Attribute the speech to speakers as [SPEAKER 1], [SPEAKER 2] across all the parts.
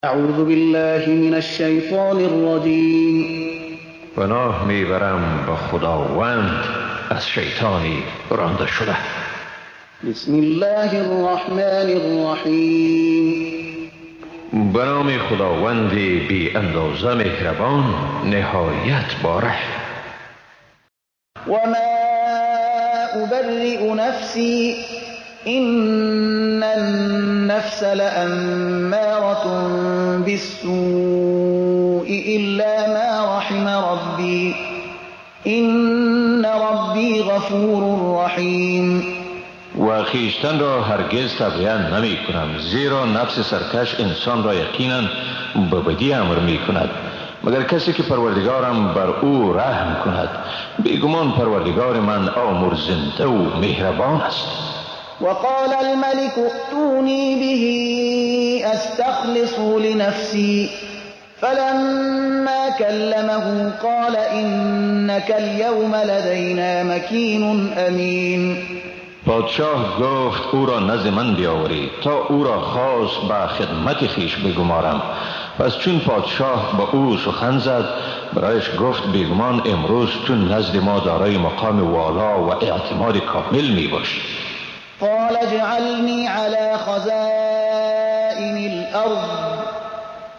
[SPEAKER 1] اعوذ بالله من الشیطان الرجیم.
[SPEAKER 2] پناه میبرم با خداوند از شیطانی رانده شده.
[SPEAKER 1] بسم الله الرحمن الرحیم.
[SPEAKER 2] به نام خداوند بی اندازه مهربان نهایت باره.
[SPEAKER 1] و ما ابرئ نفسی ان النفس لأمارة بالسوء الا ما رحم ربی ان ربی غفور رحیم.
[SPEAKER 2] و خویشتن را هرگز تبعیه نمی کنم، زیرا نفس سرکش انسان را یقینا به بدی امر می کند مگر کسی که پروردگارم بر او رحم کند. بیگمان پروردگار من آمرزنده و مهربان است.
[SPEAKER 1] وقال الملك ائتوني به استخلصه لنفسي فلما كلمه قال انك اليوم لدينا مكين امين.
[SPEAKER 2] پادشاه گفت او را نزد من بیاورید تا او را خاص به خدمت خیش بگمارم. پس چون پادشاه با او سخن زد برایش گفت بیگمان امروز تو نزد ما دارای مقام والا و اعتماد کامل می باشی.
[SPEAKER 1] قال اجعلني على خزائن الارض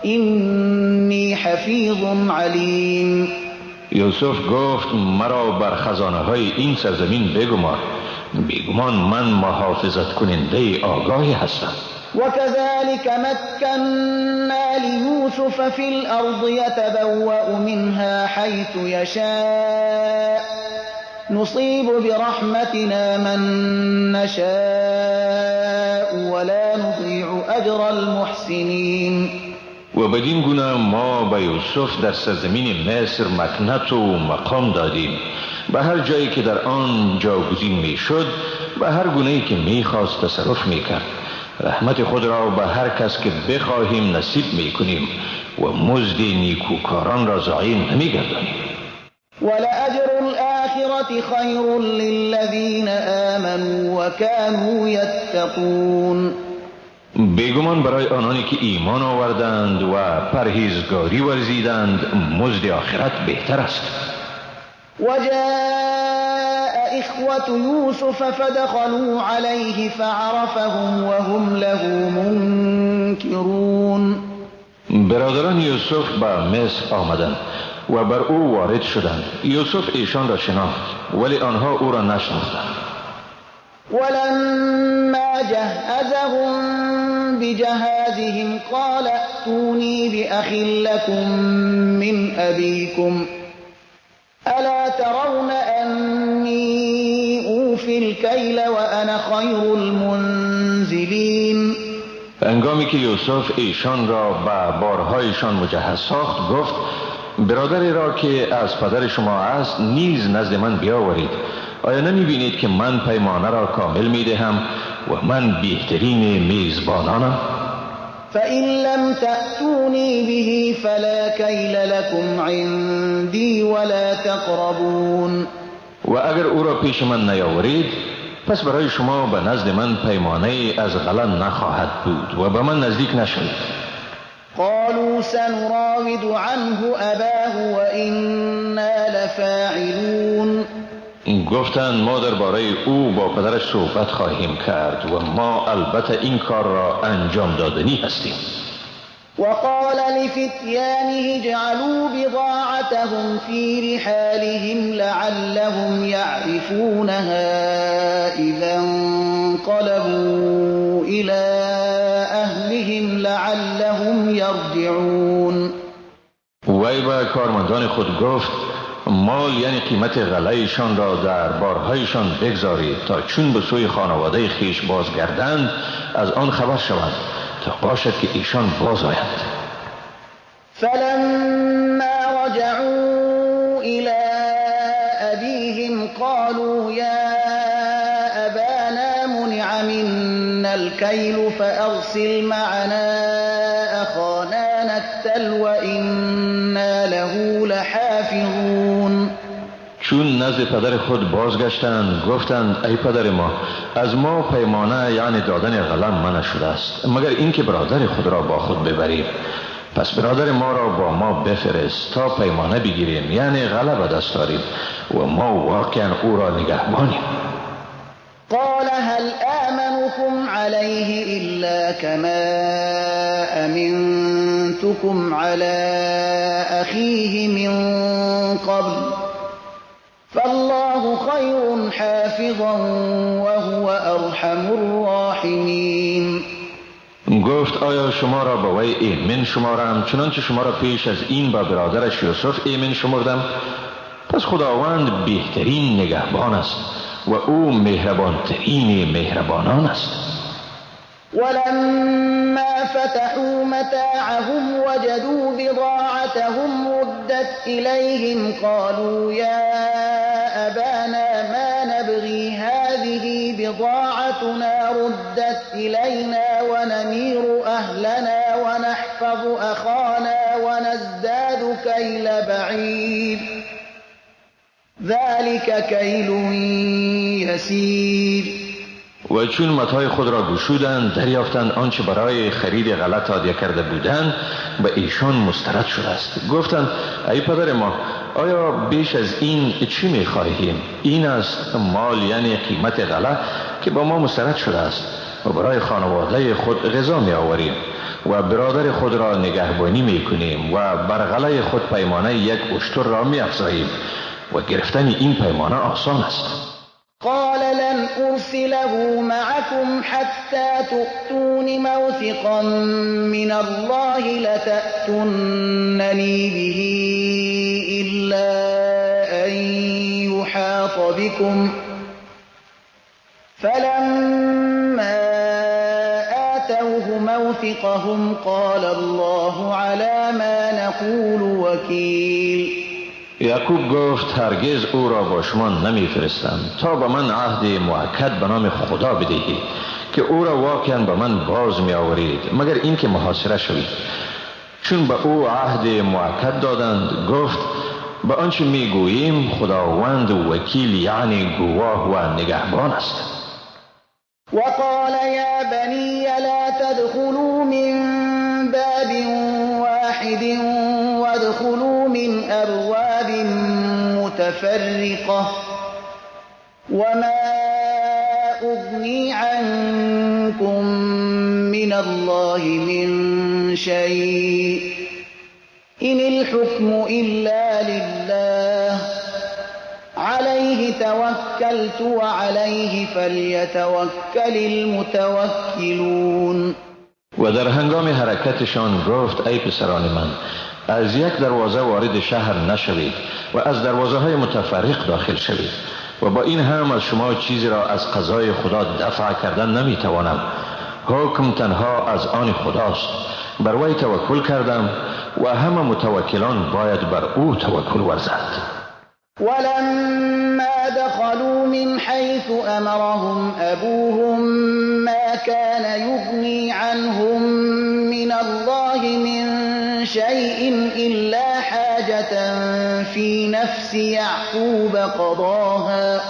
[SPEAKER 1] اینی حفیظ علیم.
[SPEAKER 2] یوسف گفت مرا بر خزانه های این سرزمین بگمار، بیگمان من محافظت کننده آگاهی هستم.
[SPEAKER 1] وكذلك مكنا ليوسف في الأرض يتبوأ منها حيث يشاء نصيب برحمتنا من نشاء ولا نضيع أجر المحسنين.
[SPEAKER 2] و بدین گونه ما به یوسف در سرزمین مصر مکنت و مقام دادیم. به هر جایی که در آن جاگزین می شد به هر گونه‌ای که می خواست تصرف می کرد. رحمت خود را به هر کس که بخواهیم نصیب می کنیم و مزد نیکوکاران را ضایع نمی گردانیم.
[SPEAKER 1] ولأجر الآخرة خير للذين آمنوا وكانوا يتقون.
[SPEAKER 2] بیگمان برای آنانی که ایمان آوردند و پرهیزگاری ورزیدند مزد آخرت بهتر است.
[SPEAKER 1] وجاء إخوة يوسف فدخلوا عليه فعرفهم وهم له منكرون.
[SPEAKER 2] برادران یوسف به مصر آمدند و بر او وارد شدند. یوسف ایشان را شناخت ولی آنها او را نشناختند.
[SPEAKER 1] ولما جهزهم بجهازهم قال ائتوني بأخ لكم من أبيكم ألا ترون أني أوفي الكيل وأنا خير المنزلين.
[SPEAKER 2] هنگامی که یوسف ایشان را به بارهایشان مجهز ساخت گفت برادری را که از پدر شما است نیز نزد من بیاورید. آیا نمی بینید که من پیمانه را کامل می دهم و من بهترین میزبانانم؟
[SPEAKER 1] فإن لم تأتوني به فلا كيل لكم عندي ولا تقربون.
[SPEAKER 2] و اگر او را پیش من نیاورید پس برای شما به نزد من پیمانه از غله نخواهد بود و به من نزدیک نشوید.
[SPEAKER 1] قالوا سنراود عنه أباه وإنا لفاعلون.
[SPEAKER 2] گفتند ما درباره او با پدرش صحبت خواهیم کرد و ما البته این کار را انجام دادنی هستیم.
[SPEAKER 1] وقال لفتيانه اجعلوا بضاعتهم في رحالهم لعلهم يعرفونها إذا انقلبوا إلى أهلهم لعلهم يرجعون.
[SPEAKER 2] وی به کارمندان خود گفت مال یعنی قیمت غله‌شان را در بارهایشان بگذارید تا چون به سوی خانواده خیش بازگردند از آن خبر شوند تا باشد که ایشان باز آیند.
[SPEAKER 1] فلما رجعوا إلى أبيهم قالوا يا أبانا منع منا الكيل فأرسل معنا أخانا نكتل وإنا له لحافظون.
[SPEAKER 2] چون نزد پدر خود بازگشتند گفتند ای پدر ما، از ما پیمانه یعنی دادن غلم منع شده است، مگر اینکه برادر خود را با خود ببریم. پس برادر ما را با ما بفرست تا پیمانه بگیریم، یعنی غلب دست داریم و ما واقعا او را نگهبانیم.
[SPEAKER 1] قال هل آمنكم عليه إلا كما أمنتكم على أخيه من قبل فالله خير حافظا وهو أرحم الراحمين.
[SPEAKER 2] گفت آیا شما را با وی ایمن شمارم چنانچه شما را پیش از این با برادرش یوسف ایمن شمردم؟ پس خداوند بهترین نگهبان است و او مهربانترین مهربانان است.
[SPEAKER 1] ولما فتحوا متاعهم وجدوا بضاعتهم ردت إليهم قالوا يا أبانا ما نبغي هذه بضاعتنا ردت إلينا ونمير أهلنا ونحفظ أخانا ونزداد كيل بعيد ذلك كيل يسير.
[SPEAKER 2] و چون متاع خود را گشودند دریافتند آنچه برای خرید غلط هدیه کرده بودند به ایشان مسترد شده است. گفتند ای پدر ما، آیا بیش از این چی می‌خواهیم؟ این است مال یعنی قیمت غلط که با ما مسترد شده است و برای خانواده خود غذا می‌آوریم و برادر خود را نگهبانی می‌کنیم و بر غله خود پیمانه یک اشتر را می‌افزاییم و گرفتن این پیمانه آسان است.
[SPEAKER 1] قال لن أرسله معكم حتى تؤتون موثقا من الله لتأتونني به إلا أن يحاط بكم فلما آتوه موثقهم قال الله على ما نقول وكيل.
[SPEAKER 2] یعقوب گفت هرگز او را با شما نمیفرستم تا به من عهد مؤکد به نام خدا بدهید که او را واقعا به من باز می آورید مگر اینکه محاصره شوید. چون به او عهد مؤکد دادند گفت به آنچه می گوییم خداوند وکیل یعنی گواه و نگهبان است.
[SPEAKER 1] وقال يا بني لا تدخلوا من باب واحد وادخلوا من أبواب متفرقة وما أغني عنكم من الله من شيء إن الحكم إلا لله عليه توكلت وعليه فليتوكل المتوكلون.
[SPEAKER 2] و در هنگام حرکتشان گفت ای پسران من، از یک دروازه وارد شهر نشوید و از دروازه های متفرق داخل شوید و با این هم از شما چیزی را از قضای خدا دفع کردن نمیتوانم. حکم تنها از آن خداست. بر وی توکل کردم و همه متوکلان باید بر او توکل ورزند.
[SPEAKER 1] ولما دخلوا من حيث أمرهم أبوهم ما كان يغني عنهم من الله من شيء إلا حاجة في نفس يعقوب قضاها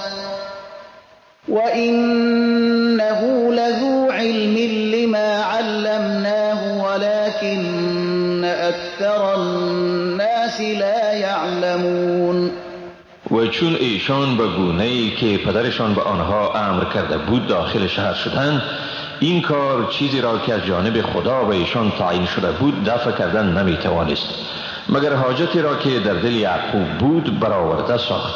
[SPEAKER 1] وإنه لذو علم لما علمناه ولكن أكثر الناس لا يعلمون.
[SPEAKER 2] و چون ایشان به گونه‌ای که پدرشان به آنها امر کرده بود داخل شهر شدند، این کار چیزی را که از جانب خدا و ایشان تعیین شده بود دفع کردن نمیتوانست مگر حاجتی را که در دل یعقوب بود برآورده ساخت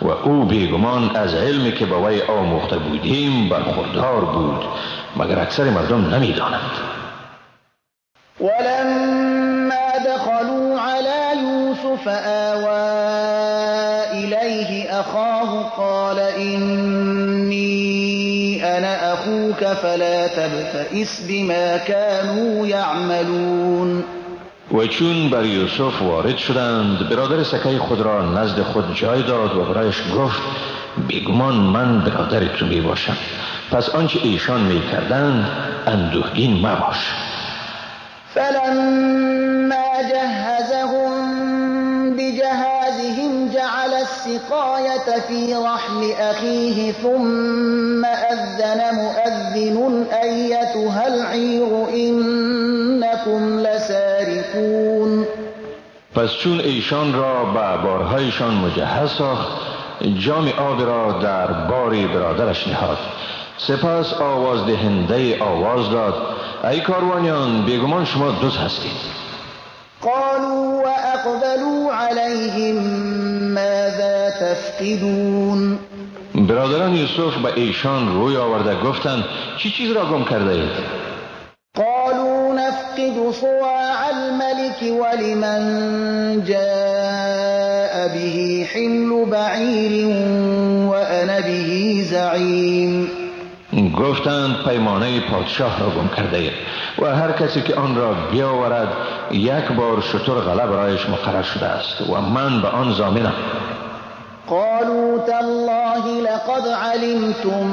[SPEAKER 2] و او بیگمان از علمی که با وی آموخته بودیم برخوردار بود مگر اکثر مردم نمیدانند.
[SPEAKER 1] ولما دخلوا على يوسف آوى إليه أخاه قال إني أنا أخوك فلا تبتئس بما كانوا يعملون.
[SPEAKER 2] و چون بر یوسف وارد شدند برادر سکه خود را نزد خود جای داد و برایش گفت بیگمان من برادر تو می باشم، پس آنچه ایشان می کردند اندوهگین مباش.
[SPEAKER 1] فلما جهزهم بجهازهم جعل السقاية في رحل أخيه ثم أذن مؤذن أيتها العير إنكم لسارقون.
[SPEAKER 2] پس چون ایشان را به بارهایشان مجهز ساخت، جام آب را در بار برادرش نهاد. سپس آواز دهنده آواز داد: ای کاروانیان، بیگمان شما دزد هستید.
[SPEAKER 1] قالوا وأقبلوا عليهم ماذا تفقدون.
[SPEAKER 2] برادران یوسف به ایشان روی آورده گفتند: چی چیز را گم کرده اید؟
[SPEAKER 1] قالوا نفقد صواع الملك ولمن جاء به حمل بعير وأنا به زعيم.
[SPEAKER 2] گفتند پیمانه پادشاه را گم کرده اید و هر کسی که آن را بیاورد یک بار شتر غله برایش مقرر شده است و من به آن ضامنم.
[SPEAKER 1] قالوا تالله لقد علمتم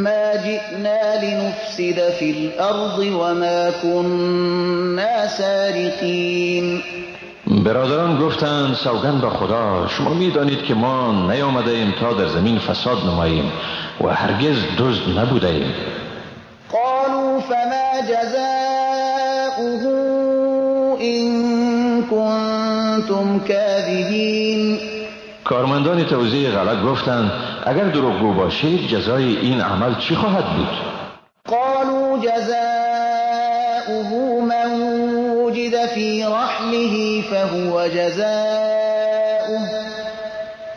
[SPEAKER 1] ما جئنا لنفسد في الأرض وما كنا سارقين.
[SPEAKER 2] برادران گفتند سوگند به خدا، شما می‌دانید که ما نیامده ایم تا در زمین فساد نماییم و هرگز دزد نبوده ایم.
[SPEAKER 1] قالوا فما جزاؤه إن كنتم كاذبين.
[SPEAKER 2] کارمندان توزیع غله گفتند اگر دروغگو باشید جزای این عمل چی خواهد بود؟
[SPEAKER 1] قالوا جزاؤه من وجد في رحله فهو جزاؤه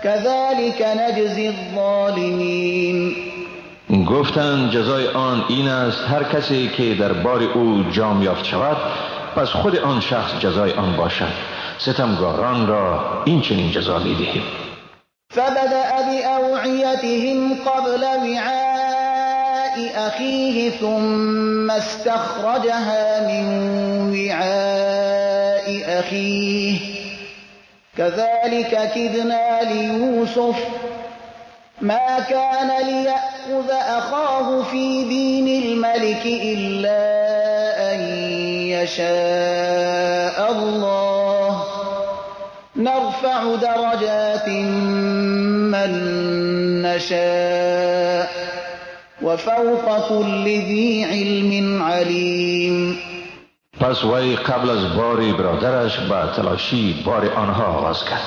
[SPEAKER 1] كذلك نجزي الظالمین.
[SPEAKER 2] گفتند جزای آن این است هر کسی که در بار او جام یافت شود پس خود آن شخص جزای آن باشد. ستمگاران را این چنین جزا می‌دهیم.
[SPEAKER 1] فبدأ بأوعيتهم قبل وعاء أخيه ثم استخرجها من وعاء أخيه كذلك كدنا ليوسف ما كان ليأخذ أخاه في دين الملك إلا أن يشاء الله نرفع درجات من نشاء وفوق كل ذي علم علیم.
[SPEAKER 2] پس وی قبل از بار برادرش به تلاشی بار آنها آغاز کرد.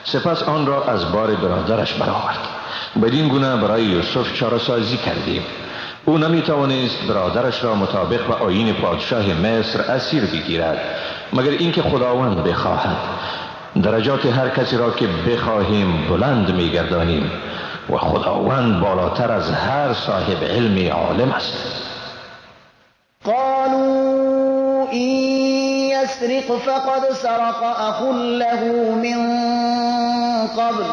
[SPEAKER 2] سپس آن را از بار برادرش برآورد. بدین گونه برای یوسف چاره‌سازی کردیم. او نمیتوانست برادرش را مطابق به آیین پادشاه مصر اسیر بگیرد مگر اینکه خداوند بخواهد. درجات هر کسی را که بخواهیم بلند میگردانیم و خداوند بالاتر از هر صاحب علم عالم است.
[SPEAKER 1] قالوا إن يسرق فقد سرق أخ له من قبل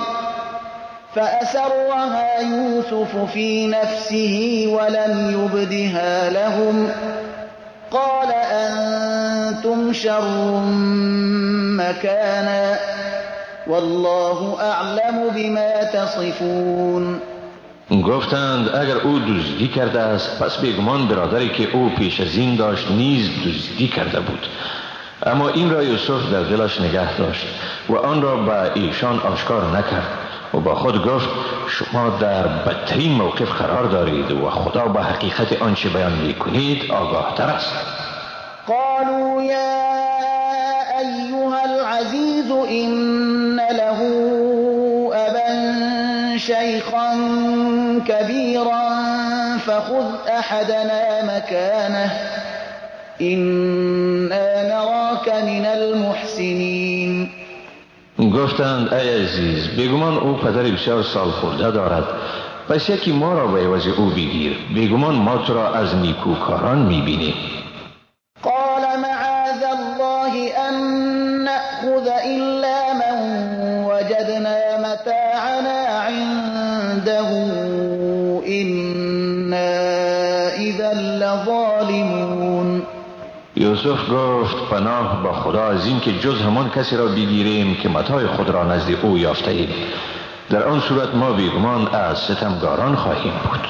[SPEAKER 1] فأسرها يوسف في نفسه ولم يبدها لهم قال أنتم شر مكانا والله أعلم بما تصفون.
[SPEAKER 2] گفتند اگر او دزدی کرده است پس بیگمان برادری که او پیش از این داشت نیز دزدی کرده بود. اما این را یوسف در دلش نگه داشت و آن را به ایشان آشکار نکرد و با خود گفت شما در بدترین موقف قرار دارید و خدا به حقیقت آنچه بیان می‌کنید آگاه تر است.
[SPEAKER 1] قالوا یا ایها العزیز ان له ابا شیخا كبيرا فخذ احدنا مكانه إنا نراك من المحسنین.
[SPEAKER 2] گفتند ای عزیز بیگمان او پدر بسیار سال خورده دارد پس یکی ما را به عوض او بگیر بیگمان ما تو را از نیکوکاران میبینیم.
[SPEAKER 1] قال معاذ الله ان نأخذ الا من وجدنا متاعنا عنده إنا اذا لظالمون.
[SPEAKER 2] یوسف گفت پناه با خدا از این که جز همان کسی را بگیریم که متاع خود را نزد او یافته ایم. در آن صورت ما بیگمان از ستمگاران خواهیم بود.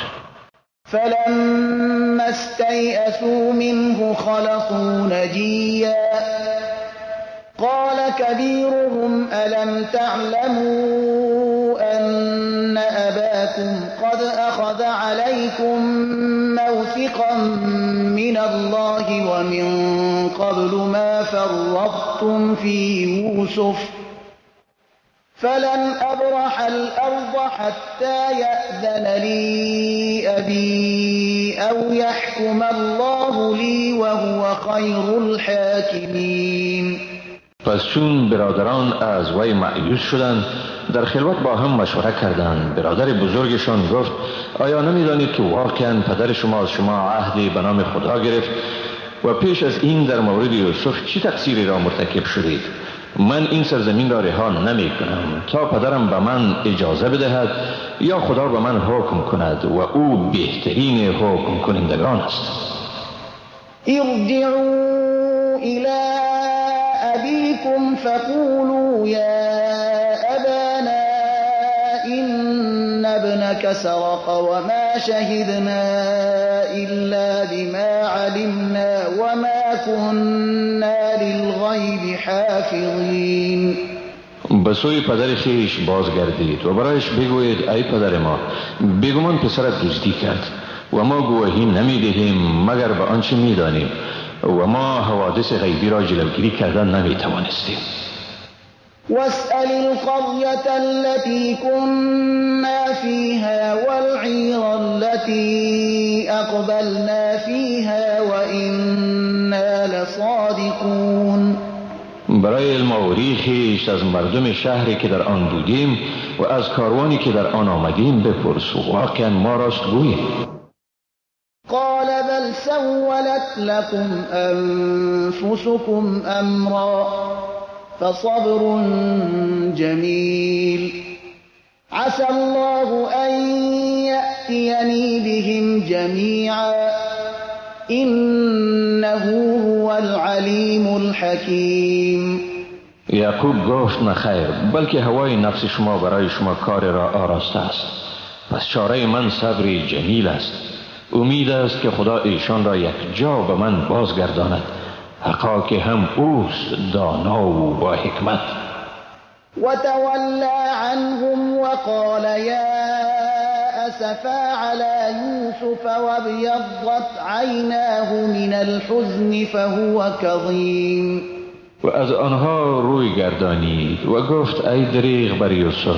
[SPEAKER 1] فلما استيئسوا منه خلصوا نجيا قال كبيرهم ألم تعلموا عليكم موثقا من الله ومن قبل ما فرطتم في يوسف فلن أبرح الأرض حتى يأذن لي أبي أو يحكم الله لي وهو خير الحاکمین.
[SPEAKER 2] پس چون برادران از وی مایوس شدند در خلوت با هم مشوره کردند. برادر بزرگشان گفت آیا نمی‌دانید که واقعا پدر شما از شما عهدی به نام خدا گرفت و پیش از این در مورد یوسف چه تقصیری را مرتکب شدید؟ من این سرزمین را رها نمی کنم تا پدرم به من اجازه بدهد یا خدا به من حکم کند و او بهترین حکم کنندگان است.
[SPEAKER 1] ارجعوا الى ابيكم فقولوا يا ابانا ان ابنك سرق وما شهدنا الا بما علمنا وما كنا للغیب حافظین.
[SPEAKER 2] به سوی پدر خیش بازگردید و برایش بگویید ای پدر ما، بیگمان پسرت دزدی کرد و ما گواهی نمیدهیم مگر به آنچه میدانیم و ما حوادث غیبی را جلوگیری کردن نمیتوانستیم.
[SPEAKER 1] واسأل القرية التي كنا فيها والعير التي أقبلنا فيها وإنا لصادقون.
[SPEAKER 2] برای علم آوری خویش از مردم شهری که در آن بودیم و از کاروانی که در آن آمدیم بپرس، واقعا ما راست گوییم.
[SPEAKER 1] قال بل سولت لكم أنفسكم أمرا فصبر جميل عسى الله أن يأتيني بهم جميعا إنه هو العليم الحكيم.
[SPEAKER 2] یعقوب گفت نخیر، بلکه هوای نفس شما برای شما کار را آراسته است. پس چاره من صبر جمیل است. امید است که خدا ایشان را یک جا به من بازگرداند، حقا که هم اوست دانا و با حکمت.
[SPEAKER 1] وتولى عنهم وقال يا أسفا على يوسف وابيضت عيناه من الحزن فهو كظيم.
[SPEAKER 2] و از آنها روی گردانید و گفت ای دریغ بر یوسف،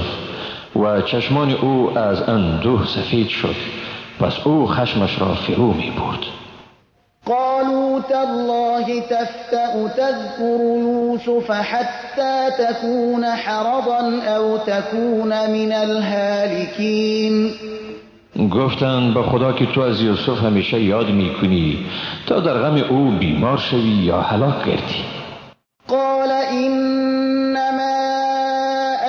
[SPEAKER 2] و چشمان او از اندوه سفید شد، پس او خشمش را فرو می برد.
[SPEAKER 1] قالوا تالله تفتأ تذكر يوسف حتى تكون حرضا أو تكون من الهالكين.
[SPEAKER 2] گفتند به خدا که تو از یوسف همیشه یاد می کنی تا در غم او بیمار شوی یا هلاک گردی.
[SPEAKER 1] قال انما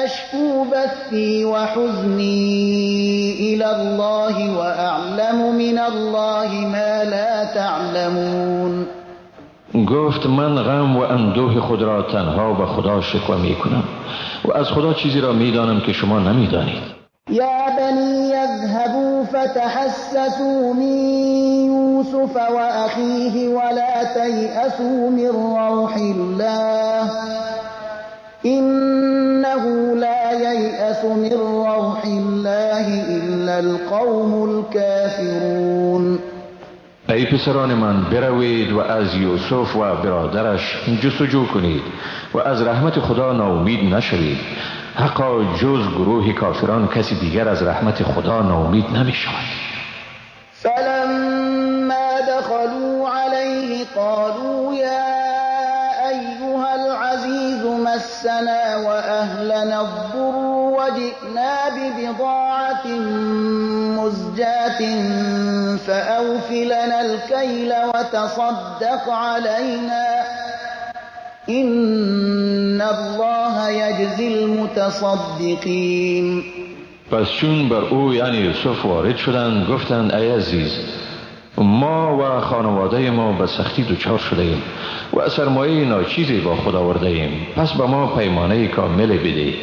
[SPEAKER 1] اشكو بثي وحزني الى الله واعلم من الله ما لا تعلمون.
[SPEAKER 2] گفت من غم و اندوه خود را تنها به خدا شکوه می کنم و از خدا چیزی را می دانم که شما نمی دانید.
[SPEAKER 1] يا بني يذهبوا فتحسسوا من يوسف وأخيه ولا تيأسوا من روح الله إنه لا ييأس من روح الله إلا القوم الكافرون.
[SPEAKER 2] ای پسران من، بروید و از یوسف و برادرش جستجو کنید و از رحمت خدا ناامید نشوید، حقا جز گروه کافران کسی دیگر از رحمت خدا ناامید نمی شود.
[SPEAKER 1] فلما دخلوا عليه قالوا يا أيها العزيز مسنا وأهلنا الضر وجئنا ببضاعة مزجاة فأوف لنا الكيل وتصدق علينا إن الله يجزي المتصدقين.
[SPEAKER 2] پس چون بر او یعنی یوسف وارد شدند گفتند ای عزیز، ما و خانواده ما به سختی دچار شده ایم و سرمایه ناچیزی با خود آورده ایم، پس به ما پیمانه کامل بده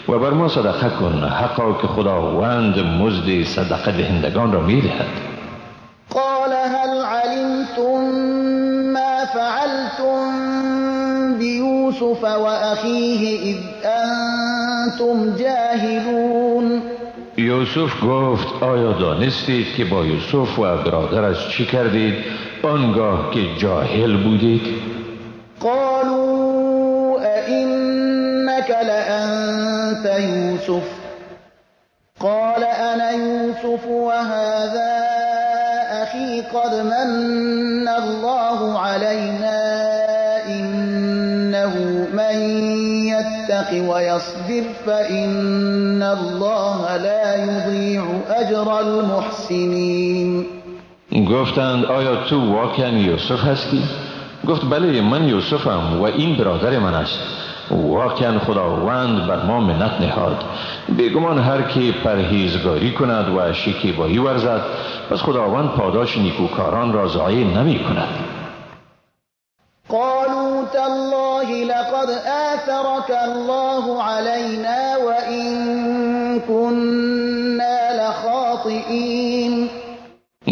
[SPEAKER 2] و بر ما صدقه کن، حقا که خداوند مزد صدقه دهندگان را می دهد.
[SPEAKER 1] قال هل علمتم ما فعلتم بيوسف وأخيه إذ أنتم جاهلون
[SPEAKER 2] یوسف گفت آیا دانستید که با یوسف و برادرش چی کردید آنگاه که جاهل بودید؟
[SPEAKER 1] قالوا أئنك لأنت يوسف قال أنا يوسف وهذا أخي قد من الله علينا إنه من يتق ويصبر فإن الله لا يضيع أجر المحسنين.
[SPEAKER 2] گفتند آیا تو واقعا یوسف هستی؟ گفت بله من یوسفم و این برادر من است. واقعا خداوند بر ما منت نهاد. بیگمان هر که پرهیزگاری کند و شکیبایی ورزد پس خداوند پاداش نیکوکاران را ضایع نمی کند.
[SPEAKER 1] قالوا تالله لقد آثرك الله علينا وإن كنا لخاطئين.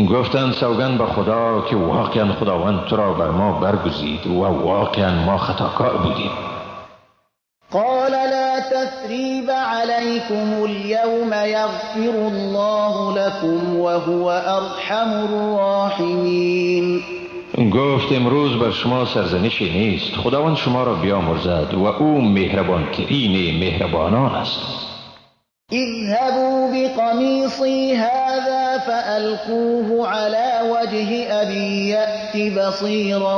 [SPEAKER 2] گفتند سوگند به خدا که واقعا خداوند تو را بر ما برگزید و واقعا ما خطاکار بودیم.
[SPEAKER 1] قال لا تثريب عليكم اليوم يغفر الله لكم وهو أرحم الراحمين.
[SPEAKER 2] گفت امروز بر شما سرزنشی نیست، خداوند شما را بیامرزد و او مهربانترین مهربانان است.
[SPEAKER 1] اذهبوا بقميصي هذا فألقوه على وجه أبي يأت بصيرا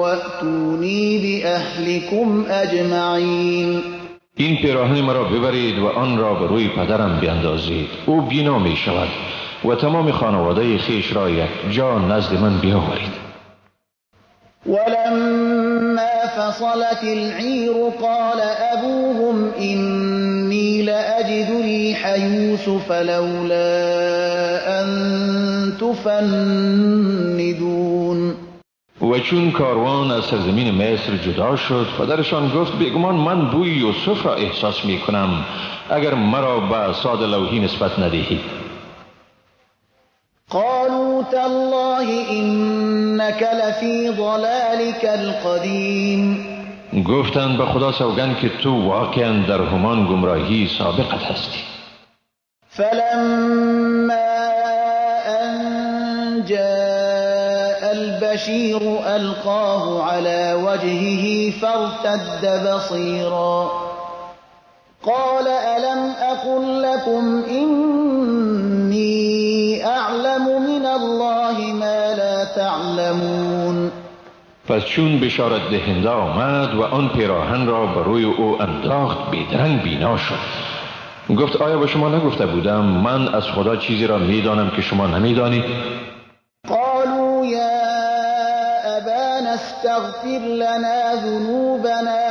[SPEAKER 1] وأتوني بأهلكم أجمعين.
[SPEAKER 2] این پیراهن مرا ببرید و آن را به روی پدرم بیندازید، او بینا می شود و تمام خانواده خیش را یک جا نزد من بیاورید.
[SPEAKER 1] ولما فصلت العير قال أبوهم إني لأجد ريح يوسف لولا أن تفندون.
[SPEAKER 2] و چون کاروان از سرزمین مصر جدا شد پدرشان گفت بیگمان من بوی یوسف را احساس می کنم اگر مرا به ساد لوحی نسبت ندهید.
[SPEAKER 1] قالوا تالله إنك لفي ضلالك القديم.
[SPEAKER 2] گفتند به خدا سوگند که تو واقعا در همان گمراهی سابقت هستی.
[SPEAKER 1] فلما أن جاء البشير ألقاه على وجهه فارتد بصيرا قال ألم أقل لكم إني أعلم من الله ما لا تعلمون.
[SPEAKER 2] پس چون بشارت دهنده آمد و آن پیراهن را بر روی او انداخت بیدرنگ بینا شد. گفت آیا به شما نگفته بودم من از خدا چیزی را میدانم که شما نمیدانید؟
[SPEAKER 1] قالوا يا أبانا استغفر لنا ذنوبنا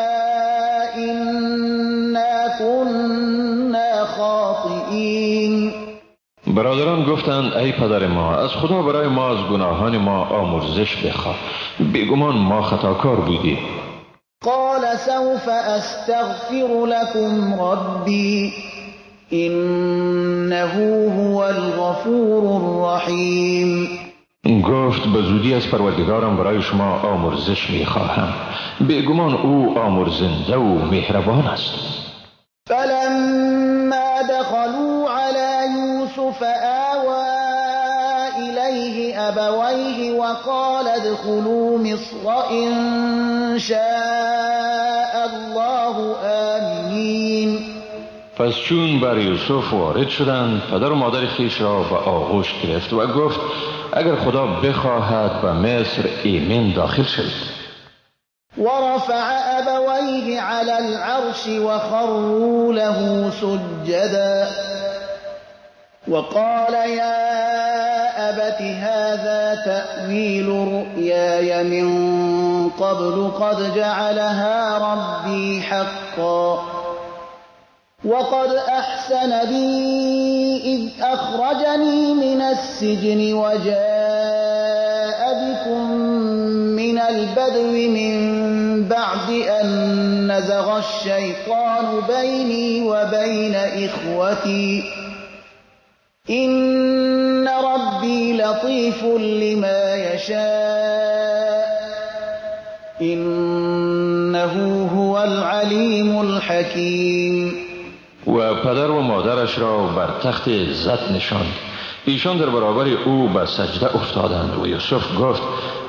[SPEAKER 1] إنا كنا خاطئين.
[SPEAKER 2] برادران گفتند ای پدر ما از خدا برای ما از گناهان ما آمرزش بخواه، بیگمان ما خطاکار بودیم.
[SPEAKER 1] قال سوف استغفر لكم ربي إنه هو الغفور الرحيم.
[SPEAKER 2] گفت به زودی از پروردگارم برای شما آمرزش میخواهم، بیگمان او آمرزنده و مهربان است.
[SPEAKER 1] فلما دخلوا على يوسف آوى إليه أبويه وقال ادخلوا مصر إن شاء الله آمنين.
[SPEAKER 2] پس چون بر یوسف وارد شدند پدر و مادر خویش را به آغوش گرفت و گفت اگر خدا بخواهد به مصر ایمن داخل شوید.
[SPEAKER 1] ورفع أبويه على العرش وخروا له سجدا وقال يا أبت هذا تأويل رؤياي من قبل قد جعلها ربي حقا وقد أحسن بي إذ أخرجني من السجن وجاء بكم من البدو من بعد أن نزغ الشيطان بيني وبين إخوتي إن ربي لطيف لما يشاء إنه هو العليم الحكيم.
[SPEAKER 2] و پدر و مادرش را بر تخت عزت نشاند. ایشان در برابر او به سجده افتادند و یوسف گفت: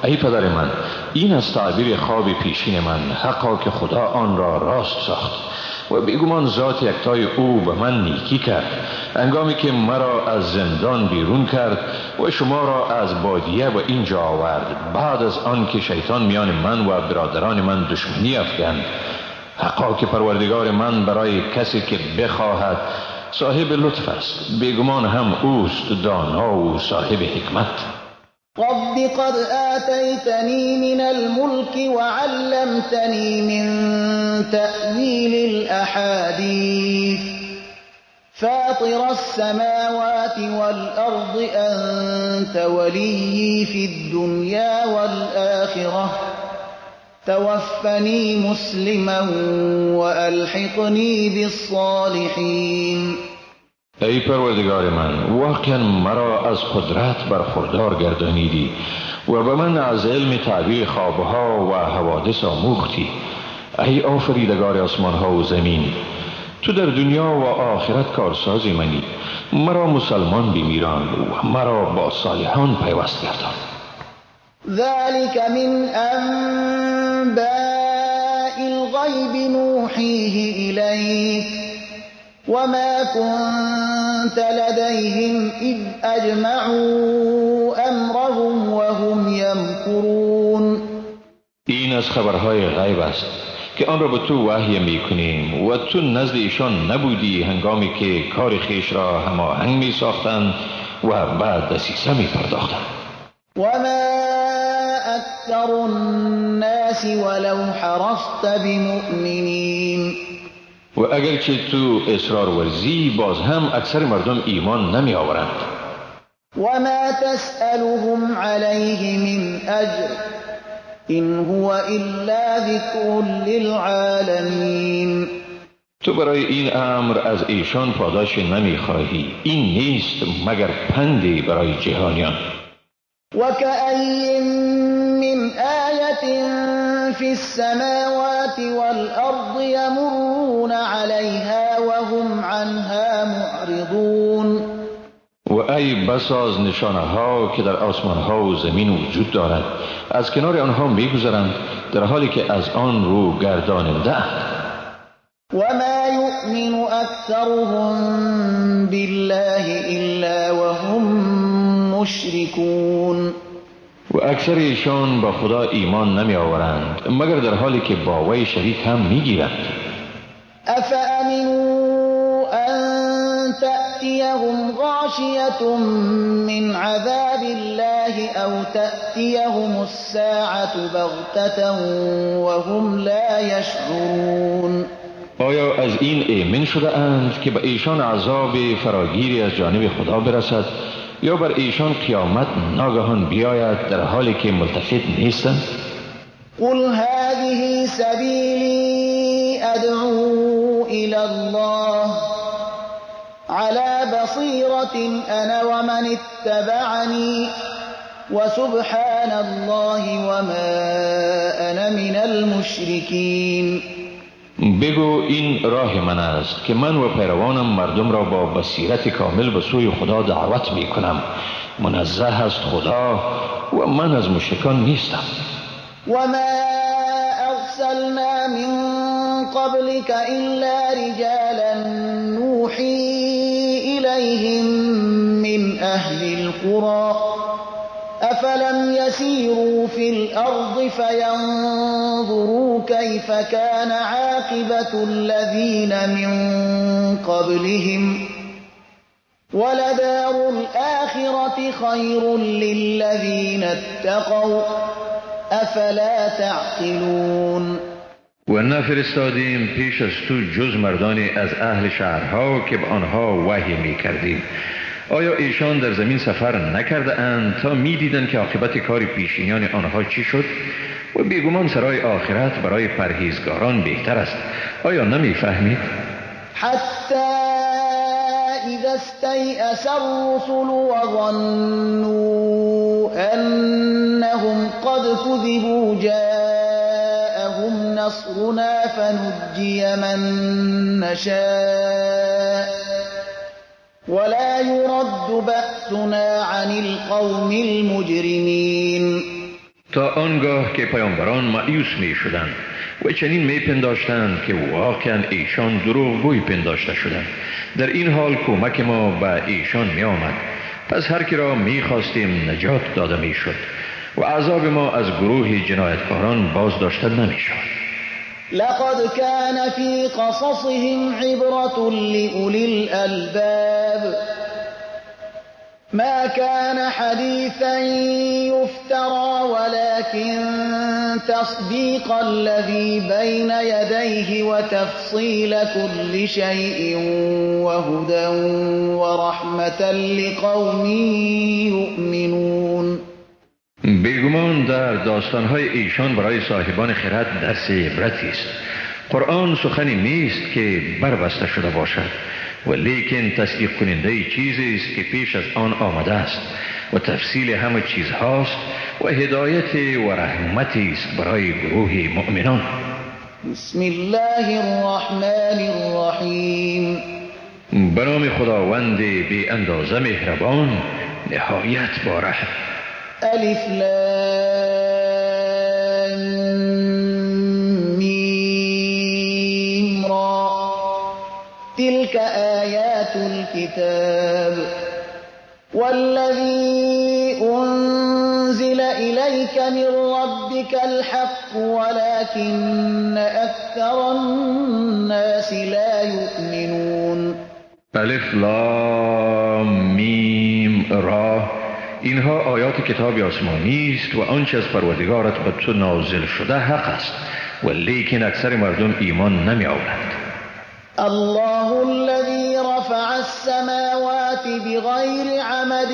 [SPEAKER 2] ای پدر من، این از تعبیر خواب پیشین من، حقا که خدا آن را راست ساخت و بیگمان ذات یکتای او به من نیکی کرد، هنگامی که مرا از زندان بیرون کرد و شما را از بادیه به اینجا آورد، بعد از آن که شیطان میان من و برادران من دشمنی افکند. حقا که پروردگار من برای کسی که بخواهد صاحب لطف است، بیگمان هم اوست دانا و صاحب حکمت.
[SPEAKER 1] رب قد آتيتني من الملك وعلمتني من تأويل الأحاديث فاطر السماوات والأرض أنت ولي في الدنيا والآخرة توفني مسلما وألحقني بالصالحين.
[SPEAKER 2] ای پروردگار من، واقعا مرا از قدرت برخوردار گردانیدی و به من از علم تعبیر خوابها و حوادث آموختی. ای آفریدگار آسمانها و زمین، تو در دنیا و آخرت کارسازی منی. مرا مسلمان بمیران و مرا با صالحان پیوست گردان.
[SPEAKER 1] ذلك من أنباء الغيب نوحيه إليك وما كنت لديهم إذ أجمعوا أمرهم وهم يمكرون.
[SPEAKER 2] این از خبرهای غیب است که آن را به تو وحی میکنیم و تو نزد ایشان نبودی هنگامی که کار خیش را هماهنگ می ساختند و بعد دسیسه می پرداختند.
[SPEAKER 1] وما أكثر الناس ولو حرصت بمؤمنين.
[SPEAKER 2] و اگرچه تو اصرار ورزی، باز هم اکثر مردم ایمان نمی آورند.
[SPEAKER 1] وما تسألهم عليه من أجر إن هو إلا ذكر للعالمين.
[SPEAKER 2] تو برای این امر از ایشان پاداش نمی خواهی، این نیست مگر پندی برای جهانیان.
[SPEAKER 1] وكأي من آية في السماوات والأرض يمرون عليها وهم عنها معرضون.
[SPEAKER 2] و ای بسا از نشانه ها که در آسمان ها و زمین وجود دارد، از کنار آنها میگذرند در حالی که از آن رو گرداننده اند.
[SPEAKER 1] وما يؤمن أكثرهم بالله إلا وهم مشركون.
[SPEAKER 2] و اکثر ایشان با خدا ایمان نمی آورند مگر در حالی که با وی شریک هم میگیرند.
[SPEAKER 1] افامنوا ان تأتيهم غاشية من عذاب الله او تأتيهم الساعة بغتة وهم لا يشعرون.
[SPEAKER 2] آیا از این ایمن شده اند که به ایشان عذاب فراگیری از جانب خدا برسد یا بر ایشان قیامت ناگهان بیاید در حالی که ملتفت نیستند؟
[SPEAKER 1] قل هذه سبیلی ادعو الى الله على بصیرة انا ومن اتبعنی وسبحان الله وما انا من المشرکین.
[SPEAKER 2] بگو این راه من است که من و پیروانم مردم را با بصیرت کامل به سوی خدا دعوت می کنم. منزه است خدا و من از مشرکان نیستم.
[SPEAKER 1] وما ارسلنا من قبلك الا رجالا نوحي اليهم من اهل القرى أفلم يسيروا في الأرض فينظروا كيف كان عاقبة الذين من قبلهم ولدار الآخرة خير للذين اتقوا أفلا تعقلون.
[SPEAKER 2] و نفرستادیم پیش از تو جز مردانی از اهل شهرها که به آنها وحی می کردیم. آیا ایشان در زمین سفر نکرده اند تا می دیدند که عاقبت کار پیشینیان آنها چی شد؟ و بیگمان سرای آخرت برای پرهیزگاران بهتر است. آیا نمی فهمید؟
[SPEAKER 1] حتی اذا استيأس الرسل وظنوا انهم قد كذبوا جاءهم نصرنا فنجي من نشاء ولا يرد بأسنا عن القوم المجرمین.
[SPEAKER 2] تا آنگاه که پیامبران مایوس می شدند و چنین می پنداشتند که واقعا ایشان دروغگوی پنداشته شدند، در این حال کمک ما به ایشان می آمد، پس هر کی را می خواستیم نجات داده می شد و عذاب ما از گروه جنایتکاران باز داشته نمی شد.
[SPEAKER 1] لقد كان في قصصهم عبرة لأولي الألباب ما كان حديثا يفترى ولكن تصديق الذي بين يديه وتفصيل كل شيء وهدى ورحمة لقوم يؤمنون.
[SPEAKER 2] بیگمان در داستانهای ایشان برای صاحبان خرد درس عبرتی است. قرآن سخنی نیست که بربسته شده باشد، و لیکن تصدیق کننده چیزی است که پیش از آن آمده است و تفصیل همه چیزهاست و هدایت و رحمتی است برای گروه مؤمنان.
[SPEAKER 1] بسم الله الرحمن الرحیم.
[SPEAKER 2] به نام خداوند بی اندازه مهربان نهایت با رحم.
[SPEAKER 1] الف لام میم را تلك آیات الكتاب والذی انزل إليك من ربك الحق ولكن أكثر الناس لا يؤمنون.
[SPEAKER 2] الف لام میم را، اینها آیات کتاب آسمانی است و آنچه از پروردگارت به تو نازل شده حق است، و لیکن اکثر مردم ایمان نمی آورند.
[SPEAKER 1] الله الذي رفع السماوات بغير عمد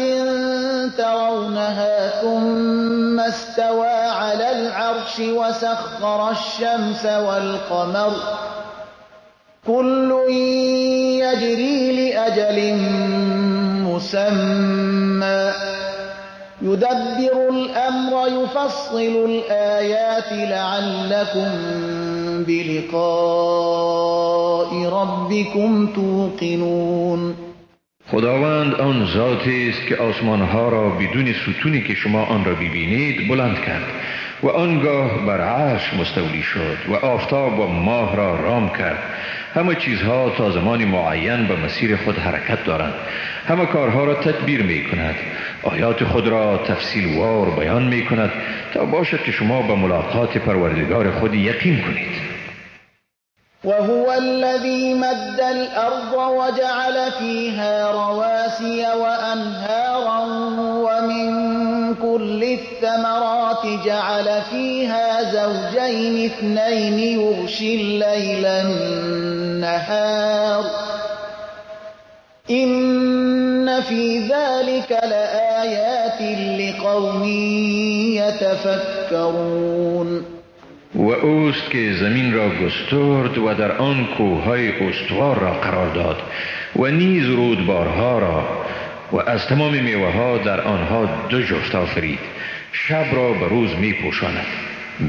[SPEAKER 1] ترونها ثم استوى على العرش وسخر الشمس والقمر كل يجري لأجل مسمى يدبر الأمر يفصل الآيات لعلكم بلقاء ربكم توقنون.
[SPEAKER 2] خداوند آن ذاتی است که آسمانها را بدون ستونی که شما آن را ببینید بلند کرد و آنگاه بر عرش مستولی شد و آفتاب و ماه را رام کرد. همه چیزها تا زمان معین به مسیر خود حرکت دارند. همه کارها را تدبیر می کند. آیات خود را تفصیل وار بیان می کند تا باشد که شما به ملاقات پروردگار خود یقین کنید.
[SPEAKER 1] وهو الذي مد الأرض وجعل فيها رواسي وأنهارا ومن كل الثمرات جعل فيها زوجين اثنين يغشي الليل النهار إن في ذلك لآيات لقوم يتفكرون.
[SPEAKER 2] و اوست که زمین را گسترد و در آن کوههای استوار را قرار داد و نیز رودبارها را و از تمام میوه ها در آنها دو جفت آفرید، شب را به روز می پوشاند.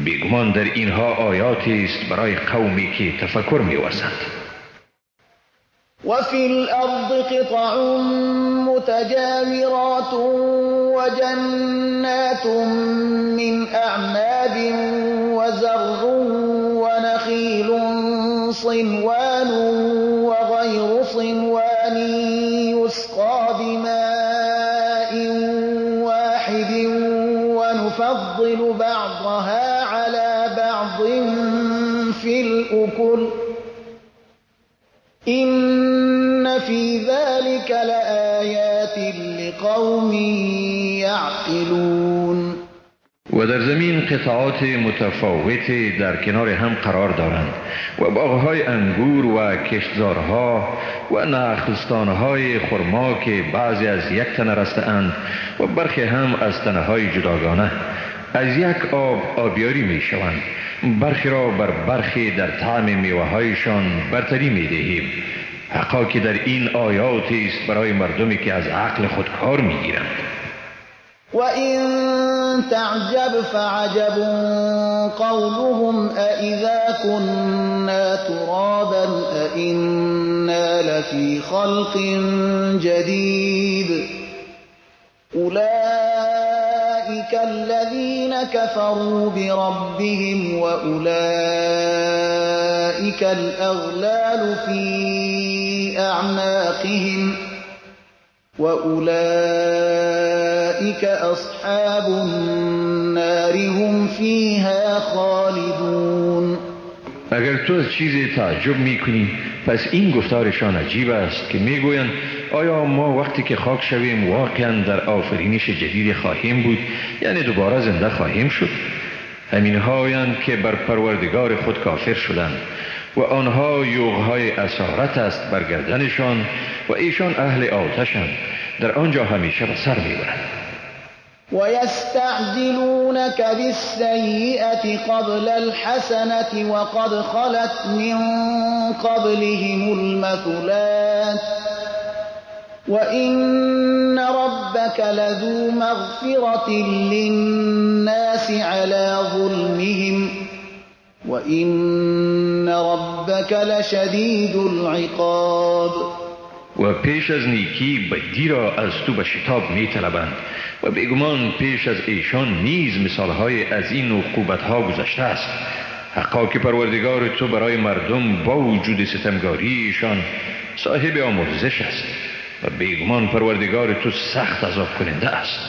[SPEAKER 2] بیگمان در اینها آیاتی است برای قومی که تفکر می ورزند.
[SPEAKER 1] وفي الأرض قطع متجاورات وجنات من أعناب وزرع ونخيل صنوان وغير صنوان يسقى بماء واحد ونفضل بعضها على بعض في الأكل إن في ذلك لآيات لقوم يعقلون.
[SPEAKER 2] و در زمین قطعات متفاوتی در کنار هم قرار دارند و باغهای انگور و کشتزارها و نخلستانهای خرما که بعضی از یک تنه رسته‌اند و برخی هم از تنه‌های جداگانه. از یک آب آبیاری می شوند، برخی را بر برخی در طعم میوه‌هایشان برتری می دهیم. حقا که در این آیاتی است برای مردمی که از عقل خود کار می گیرند.
[SPEAKER 1] وَإِن تَعْجَبْ فَعَجَبٌ قَوْلُهُمْ أَإِذَا كُنَّا تُرَابًا أَإِنَّا لَفِي خَلْقٍ جَدِيدٍ أُولَئِكَ الَّذِينَ كَفَرُوا بِرَبِّهِمْ وَأُولَئِكَ الْأَغْلَالُ فِي أَعْنَاقِهِمْ وَأُولَئِكَ أَصْحَابُ النَّارِ هُمْ فِيهَا خَالِدُونَ.
[SPEAKER 2] اگر تو از چیزی تعجب میکنی پس این گفتارشان عجیب است که میگویند آیا ما وقتی که خاک شویم واقعا در آفرینش جدید خواهیم بود، یعنی دوباره زنده خواهیم شد؟ همین هایند که بر پروردگار خود کافر شدند و آنها یوغهای اسارت است بر گردنشان و ایشان اهل آتشند، در آنجا همیشه به سر میبرند.
[SPEAKER 1] وَيَسْتَعْجِلُونَكَ بِالسَّيِّئَةِ قَبْلَ الْحَسَنَةِ وَقَدْ خَلَتْ مِن قَبْلِهِمُ الْمَثُلَاتُ وَإِنَّ رَبَّكَ لَذُو مَغْفِرَةٍ لِّلنَّاسِ عَلَىٰ ظُلْمِهِمْ وَإِنَّ رَبَّكَ لَشَدِيدُ الْعِقَابِ.
[SPEAKER 2] و پیش از نیکی بدی را از تو به شتاب می طلبند و بیگمان پیش از ایشان نیز مثالهای از این عقوبتها گذشته است. حقا که پروردگار تو برای مردم با وجود ستمگاری ایشان صاحب آمرزش است و بیگمان پروردگار تو سخت عذاب کننده است.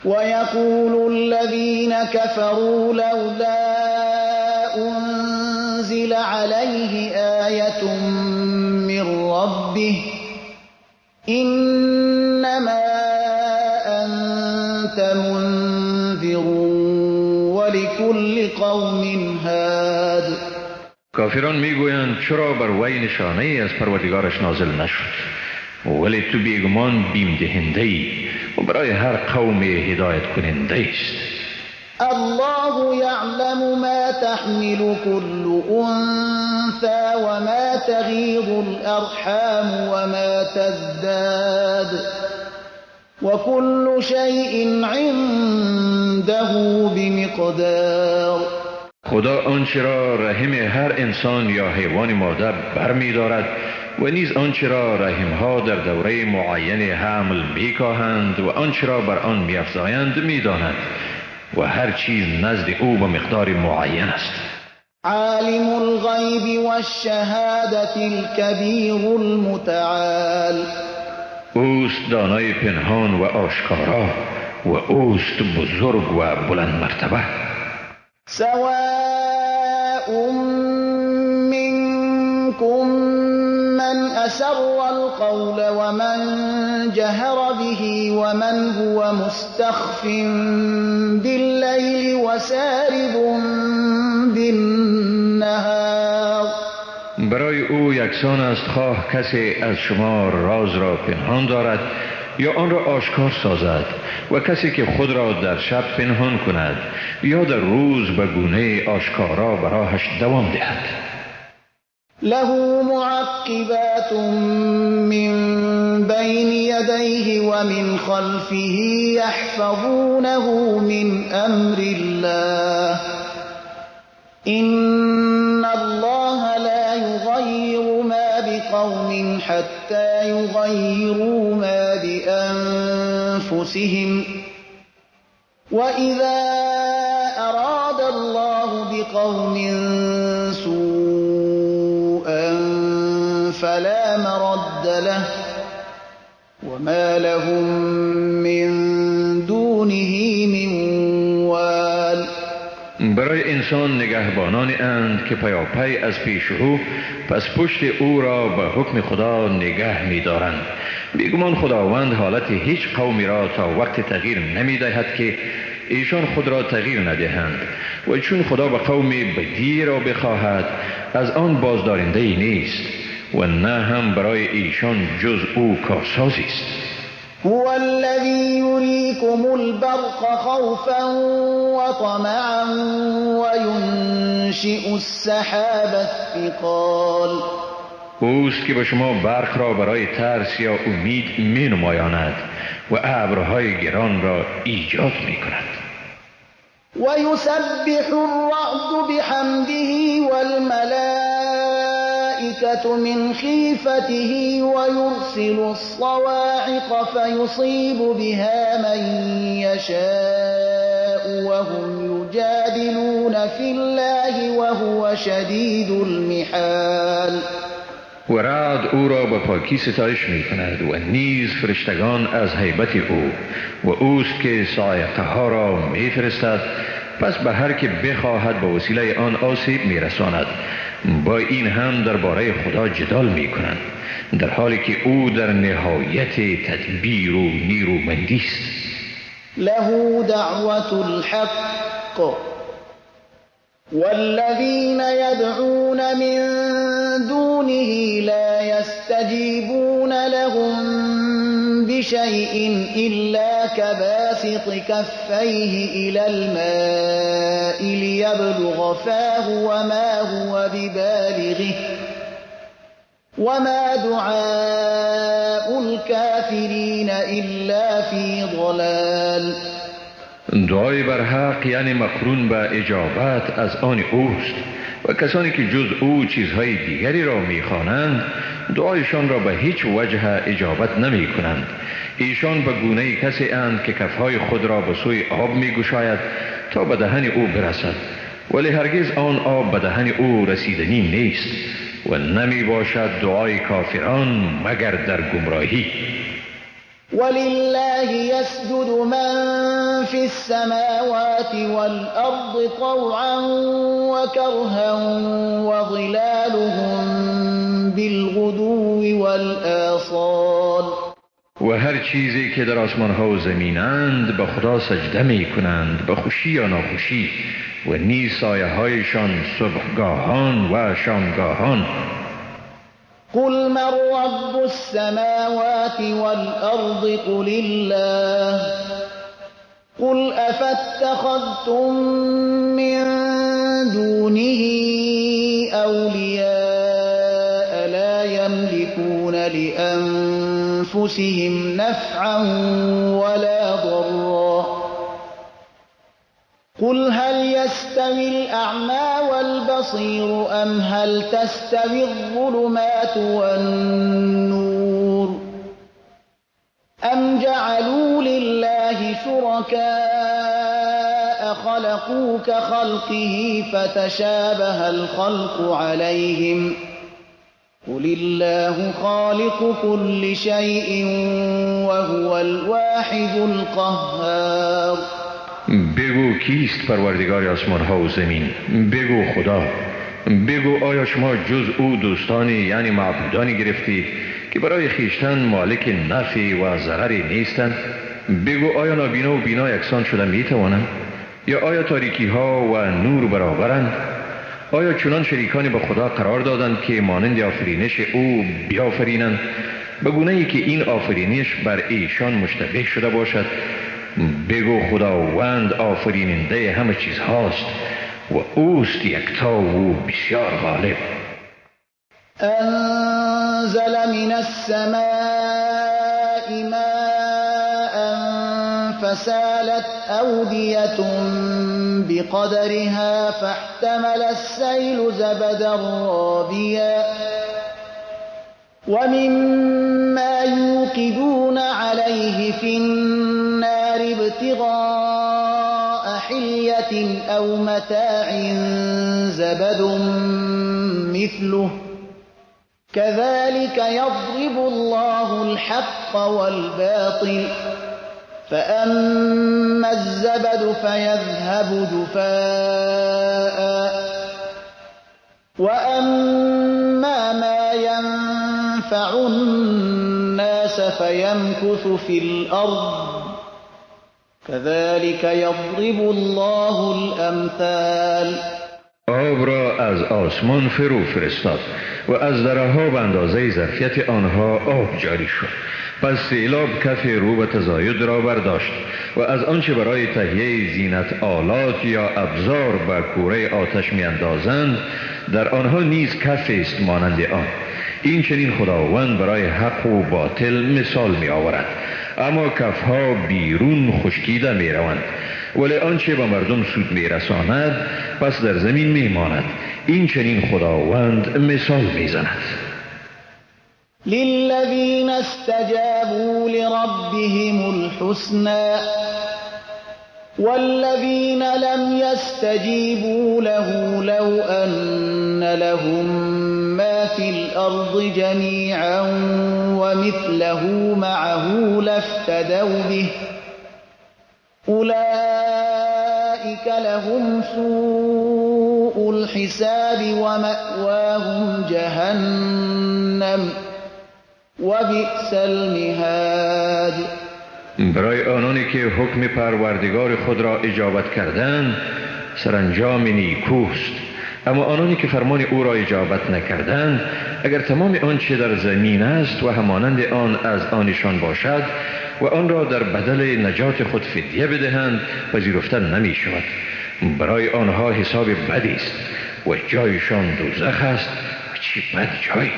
[SPEAKER 1] وَيَقُولُ الَّذِينَ كَفَرُوا لَوْلَا أُنزِلَ عَلَيْهِ آيَةٌ مِّن رَّبِّهِ إِنَّمَا أَنتَ مُنذِرٌ وَلِكُلِّ قَوْمٍ هَادٍ.
[SPEAKER 2] کافران میگویند چرا بر وی نشانه ای از پروردگارش نازل نشد؟ ولی تو بیگمان بیم دهنده ای و برای هر قوم هدایت کننده است.
[SPEAKER 1] الله يعلم ما تحمل كل أنثى وما تغيض الأرحام وما تزداد وكل شيء عنده بمقدار.
[SPEAKER 2] خدا آنچه را رحم هر انسان یا حیوان مادر برمی دارد و نیز آنچه را رحمها در دوره معین حمل می کاهند و آنچه را بر آن می افزایند می داند و هر چیز نزد او به مقدار معین است.
[SPEAKER 1] عالم الغیب والشهادة الكبیر المتعال.
[SPEAKER 2] اوست دانای پنهان و آشکارا و اوست بزرگ و بلند مرتبه.
[SPEAKER 1] سواء منكم من أسر القول ومن جهر به ومن هو مستخف بالليل وسارب بالنهار.
[SPEAKER 2] برای او یکسان است خواه کسی از شما راز را پنهان دارد یا آن را آشکار سازد و کسی که خود را در شب پنهان کند یا در روز به گونه آشکارا براهش دوام دهد.
[SPEAKER 1] له معقبات من بين يديه ومن خلفه يحفظونه من أمر الله إن الله لا يغير ما بقوم حتى يغيروا ما بأنفسهم وإذا أراد الله بقوم سوءا فلا مرد له وما لهم من دونه من وال.
[SPEAKER 2] برای انسان نگهبانانی اند که پیاپی از پیش رو پس پشت او را به حکم خدا نگه می دارند. بیگمان خداوند حالت هیچ قومی را تا وقت تغییر نمی دهد که ایشان خود را تغییر ندهند و چون خدا به قومی بدی را بخواهد از آن بازدارنده ای نیست و نه هم برای ایشان جز او کارسازی است.
[SPEAKER 1] هو الذي يريكم البرق خوفا وطمعا وينشئ السحاب الثقال
[SPEAKER 2] اوست که به شما برق را برای ترس یا امید می نمایاند و ابرهای گران را ایجاد می کند.
[SPEAKER 1] ويسبح الرعد بحمده والملائكة من خيفته ويرسل الصواعق فيصيب بها من يشاء وهم يجادلون في الله وهو شديد المحال.
[SPEAKER 2] و رعد او را به پاکی ستایش می کند و نیز فرشتگان از هیبت او و اوست که صاعقه ها را می فرستد، پس به هر که بخواهد به وسیله آن آسیب می رساند. با این هم درباره خدا جدال می کنند، در حالی که او در نهایت تدبیر و نیرومندی است.
[SPEAKER 1] له دعوة الحق والذين يدعون من دونه لا يستجيبون لهم بشيء إلا كباسط كفيه إلى الماء ليبلغ فاه وما هو ببالغه وما دعاء الكافرين إلا في ضلال.
[SPEAKER 2] دعای بر حق یعنی مقرون به اجابت از آن اوست و کسانی که جز او چیزهای دیگری را میخوانند دعایشان را به هیچ وجه اجابت نمی کنند. ایشان به گونه کسی اند که کفهای خود را به سوی آب می گشاید تا به دهن او برسد، ولی هرگز آن آب به دهن او رسیدنی نیست و نمی باشد دعای کافران مگر در گمراهی.
[SPEAKER 1] ولله يسجد من في السماوات والأرض طوعا وكرها وظلالهم بالغدو والآصال.
[SPEAKER 2] و هر چیزی که در آسمان ها و زمینند به خدا سجده می کنند به خوشی یا ناخوشی و نیز سایه هایشان صبحگاهان و شامگاهان.
[SPEAKER 1] قل من رب السماوات والأرض قل الله قل أفاتخذتم من دونه أولياء لا يملكون لأنفسهم نفعا ولا ضرا قل هل يستوي الأعمى والبصير أم هل تستوي الظلمات والنور أم جعلوا لله شركاء خلقوا كخلقه فتشابه الخلق عليهم قل الله خالق كل شيء وهو الواحد القهار.
[SPEAKER 2] بگو کیست پروردگار آسمان ها و زمین؟ بگو خدا. بگو آیا شما جز او دوستانی یعنی معبودانی گرفتید که برای خیشتن مالک نفع و ضرری نیستند؟ بگو آیا نابینا و بینا یکسان شده می توانند؟ یا آیا تاریکی ها و نور برابرند؟ آیا چنان شریکانی به خدا قرار دادند که مانند آفرینش او بیافرینند به گونه‌ای که این آفرینش بر ایشان مشتبه شده باشد؟ بگو خداوند آفریننده همه چیز هاست و اوست یکتا و بسیار غالب.
[SPEAKER 1] انزل من السماء ماء فسالت أودية بقدرها فاحتمل السيل زبدا رابيا ومما يوقدون عليه في النار ابتغاء حلية أو متاع زبد مثله كذلك يضرب الله الحق والباطل فأما الزبد فيذهب جفاء وأما ما ينفع الناس فيمكث في الأرض كذلك يضرب الله الأمثال.
[SPEAKER 2] آب را از آسمان فرو فرستاد و از دره‌ها به اندازه ظرفیت آنها آب جاری شد. پس سیلاب کف رو به تزاید را برداشت و از آنچه برای تهیه زینت آلات یا ابزار به کوره آتش می اندازند در آنها نیز کف است مانند آن. این چنین خداوند برای حق و باطل مثال می آورد، اما کفها بیرون خشکیده می روند، ولی آنچه به مردم سود می رساند پس در زمین می ماند. این چنین خداوند مثال می زند.
[SPEAKER 1] للذين استجابوا لربهم الحسنى والذين لم يستجيبوا له لو أن لهم ما في الأرض جميعا ومثله معه لافتدوا به أولئك لهم سوء الحساب ومأواهم جهنم وبئس المهاد.
[SPEAKER 2] برای آنانی که حکم پروردگار خود را اجابت کردند سرانجام نیکوست، اما آنانی که فرمان او را اجابت نکردند اگر تمام آنچه در زمین است و همانند آن از آنشان باشد و آن را در بدل نجات خود فدیه بدهند پذیرفتن نمی شود. برای آنها حساب بدی است و جایشان دوزخ است. چه بد جای!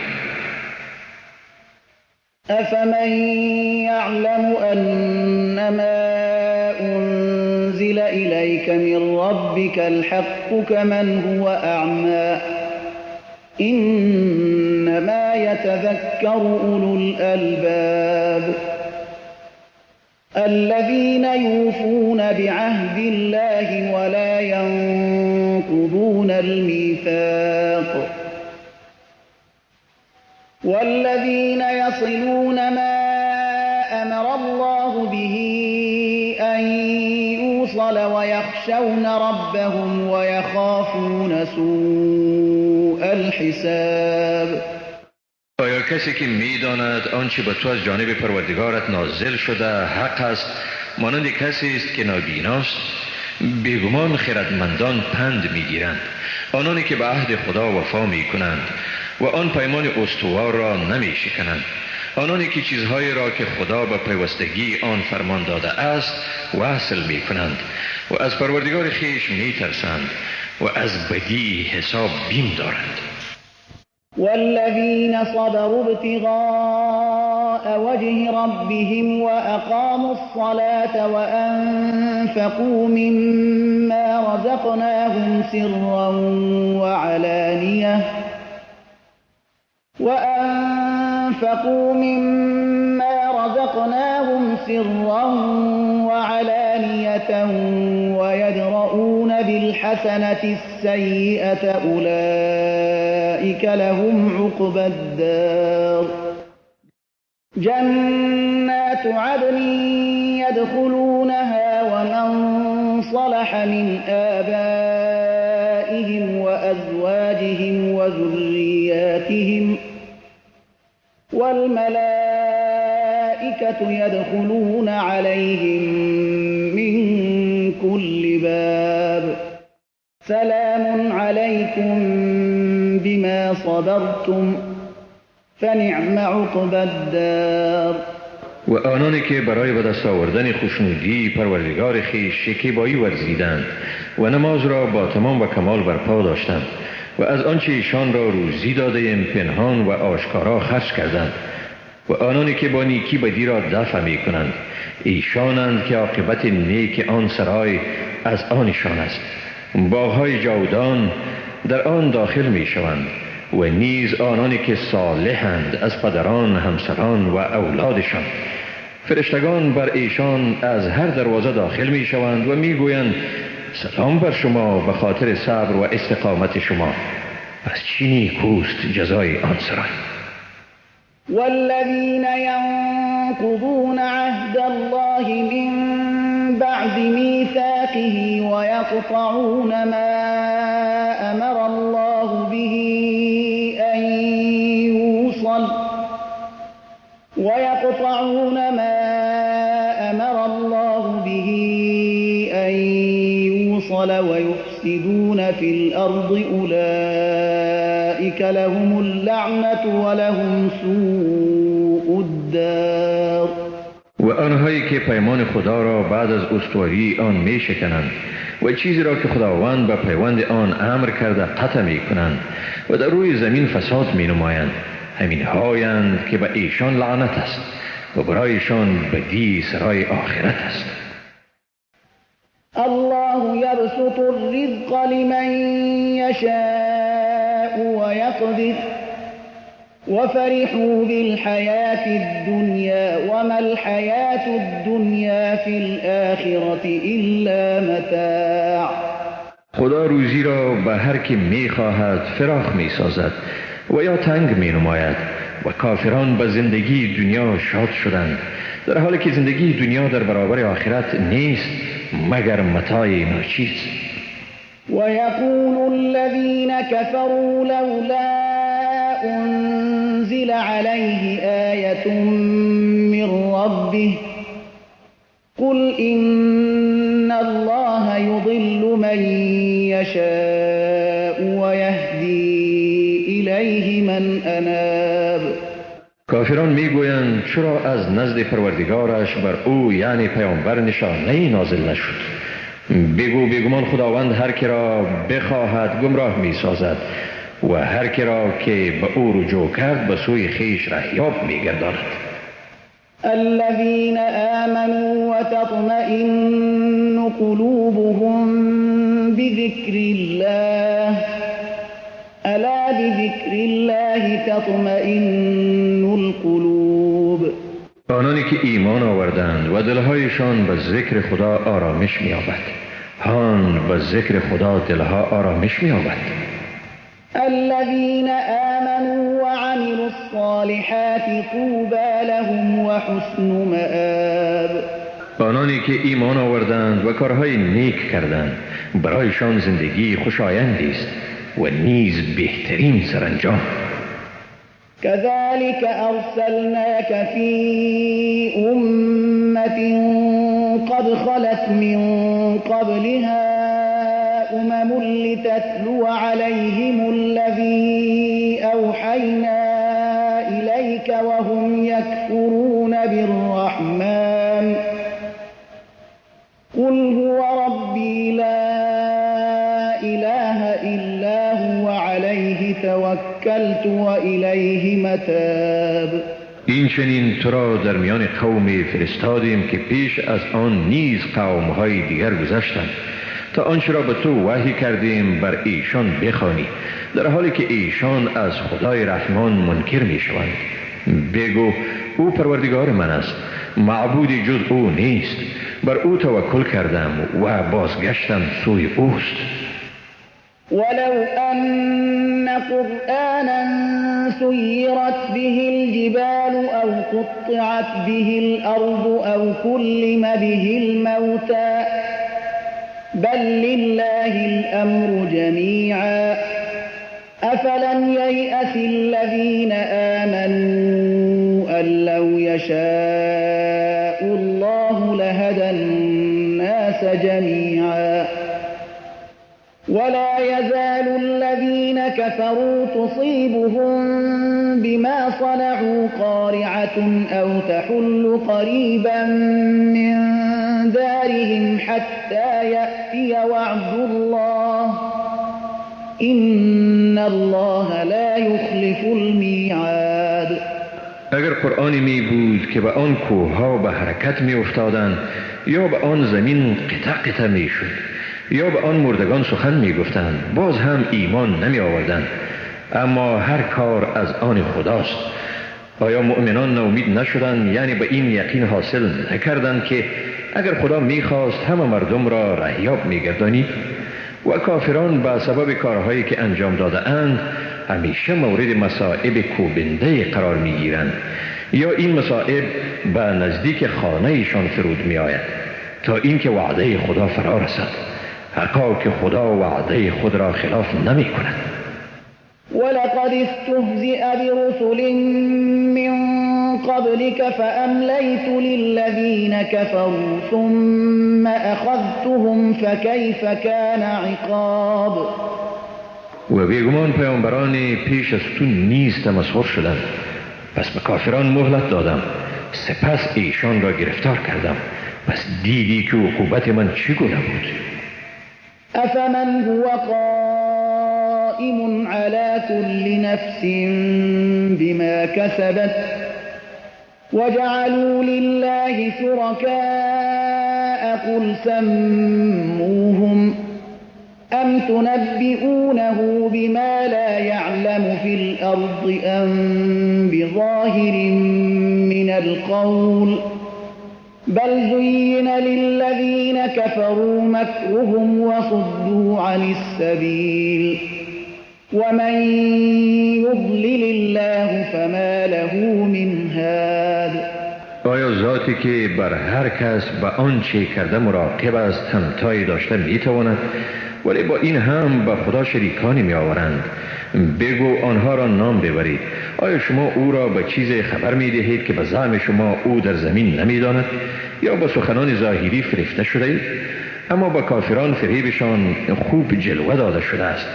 [SPEAKER 1] أفمن يعلم أنما أنزل إليك من ربك الحق كمن هو أعمى إنما يتذكر أولو الألباب الذين يوفون بعهد الله ولا ينقضون الميثاق والذين يصلون ما أمر الله به أن يوصل ويخشون ربهم ويخافون سوء الحساب.
[SPEAKER 2] آیا کسی که می‌داند آنچه به تو از جانب پروردگارت نازل شده حق است مانند کسی است که نابیناست؟ بیگمان خردمندان پند می‌گیرند، آنانی که به عهد خدا وفا می‌کنند و آن پیمان استوار را نمی شکنند، آنانی که چیزهایی را که خدا به پیوستگی آن فرمان داده است وصل می کنند و از پروردگار خویش می ترسند و از بدی حساب بیم دارند.
[SPEAKER 1] والذین صبروا ابتغاء وجه ربهم وأقاموا الصلاة وأنفقوا مما رزقناهم سرا وعلانية ويدرؤون بالحسنة السيئة أولئك لهم عقبى الدار جنات عدن يدخلونها ومن صلح من آبائهم وأزواجهم وذرياتهم والملائكة يدخلون عليهم من كل باب سلام عليكم بما صبرتم فنعم عقبى الدار.
[SPEAKER 2] و آنانی که برای به دست آوردن خوشنودی پروردگار خویش شکیبایی ورزیدند و نماز را با تمام و کمال برپا داشتند و از آنچه ایشان را روزی داده ایم پنهان و آشکارا خرج کردند و آنانی که با نیکی بدی را دفع می کنند ایشانند که عاقبت نیک آن سرای از آنشان است. باغ‌های جاودان در آن داخل می شوند و نیز آنانی که صالحند از پدران، همسران و اولادشان. فرشتگان بر ایشان از هر دروازه داخل می شوند و می گویند سلام بر شما به خاطر صبر و استقامت شما. پس چه نیکوست جزای آن سرای.
[SPEAKER 1] والذين ينقضون عهد الله من بعد ميثاقه ويقطعون ما أمر الله به أن يوصل ويفسدون في الأرض أولئك لهم اللعنة ولهم سوء الدار.
[SPEAKER 2] و آنهایی که پیمان خدا را بعد از استواری آن می شکنند و چیزی را که خداوند به پیوند آن امر کرده قطع می کنند و در روی زمین فساد می نمایند، همین هایند که به ایشان لعنت است و برایشان بدی سرای آخرت است.
[SPEAKER 1] الله يبسط الرزق لمن يشاء ويقدر وفرحوا بالحياة الدنيا وما الحياة الدنيا في الآخرة إلا متاع.
[SPEAKER 2] خدا روزی را به هر که می خواهد فراخ می سازد و یا تنگ می نماید و کافران به زندگی دنیا شاد شدند، در حالی که زندگی دنیا در برابر آخرت نیست مگر متاع ناچیز.
[SPEAKER 1] ويقول الذين كفروا لولا أنزل عليه آية من ربه قل إن الله يضل من يشاء ويهدي إليه من أناب.
[SPEAKER 2] کافران میگویند چرا از نزد پروردگارش بر او یعنی پیامبر نشانه‌ای نازل نشد؟ بگو بیگمان خداوند هر که را بخواهد گمراه میسازد و هر که را که به او رجوع کرد به سوی خویش رهیاب میگرداند.
[SPEAKER 1] الذين آمنوا وتطمئن قلوبهم بذكر الله ألا بذكر الله تطمئن القلوب.
[SPEAKER 2] آنانی که ایمان آوردند و دلهایشان به ذکر خدا آرامش می‌یابد. هان به ذکر خدا دلها آرامش می‌یابد.
[SPEAKER 1] الذين آمنوا وعملوا الصالحات طوبى لهم وحسن مآب.
[SPEAKER 2] آنانی که ایمان آوردند و کارهای نیک کردند برایشان زندگی خوشایندی است و نیز بهترین سرانجام.
[SPEAKER 1] كذلك أرسلناك في أمة قد خلت من قبلها لتتلو عليهم الذي أوحينا إليك وهم يكفرون بالرحمن قل هو ربي لا إله إلا هو عليه توكلت وإليه متاب.
[SPEAKER 2] این چنین تو را در میان قومی فرستادیم که پیش از آن نیز قوم‌های دیگر گذشتند تا آنچه را به تو وحی کردیم بر ایشان بخوانی، در حالی که ایشان از خدای رحمان منکر می شوند. بگو او پروردگار من است، معبودی جز او نیست، بر او توکل کردم و بازگشتم سوی اوست.
[SPEAKER 1] ولو أن قرآنا سيرت به الجبال أو قطعت به الأرض أو كلم به الموتى بل لله الأمر جميعا أفلم ييأس الذين آمنوا أن لو يشاء الله لهدى الناس جميعا ولا يزال الذين كفروا تصيبهم بما صنعوا قارعة أو تحل قريبا من دارهم حتى يأتي وعد الله إن الله لا يخلف الميعاد.
[SPEAKER 2] اگر قرآنی می بود که به آن کوهها به حرکت می افتادند یا به آن زمین قطع قطع می شد یا به آن مردگان سخن می گفتند باز هم ایمان نمی آوردند. اما هر کار از آن خداست. آیا مؤمنان ناامید نشدند؟ یعنی به این یقین حاصل نکردند که اگر خدا می خواست همه مردم را رهیاب می گردانید؟ و کافران به سبب کارهایی که انجام داده اند همیشه مورد مصائب کوبنده قرار می گیرند یا این مصائب به نزدیک خانهشان فرود می آید تا اینکه وعده خدا فرا رسد. حقا که خدا وعده خود را خلاف نمی کند.
[SPEAKER 1] ولقد استهزئ برسل من قبلك فأمليت للذين كفروا ثم أخذتهم فكيف كان عقاب.
[SPEAKER 2] و بیگمان پیامبران پیش از تو نیز تمسخر شدند، پس به کافران مهلت دادم، سپس ایشان را گرفتار کردم، پس دیدی که عقوبت من چگونه بود.
[SPEAKER 1] أفمن هو قائم على كل نفس بما كسبت وجعلوا لله شركاء قل سموهم أم تنبئونه بما لا يعلم في الأرض أم بظاهر من القول بل زين للذين كفروا مكرهم وصدوا عن السبيل ومن يضلل الله فما له من هاد.
[SPEAKER 2] آیا ذاتی که بر هر کس به آنچه کرده مراقب است همتایی داشته میتواند؟ ولی با این هم به خدا شریکانی می آورند. بگو آنها را نام ببرید. آیا شما او را به چیز خبر می دهید که به زعم شما او در زمین نمی داند؟ یا با سخنان ظاهری فریفته شده اید؟ اما با کافران فریبشان خوب جلوه داده شده است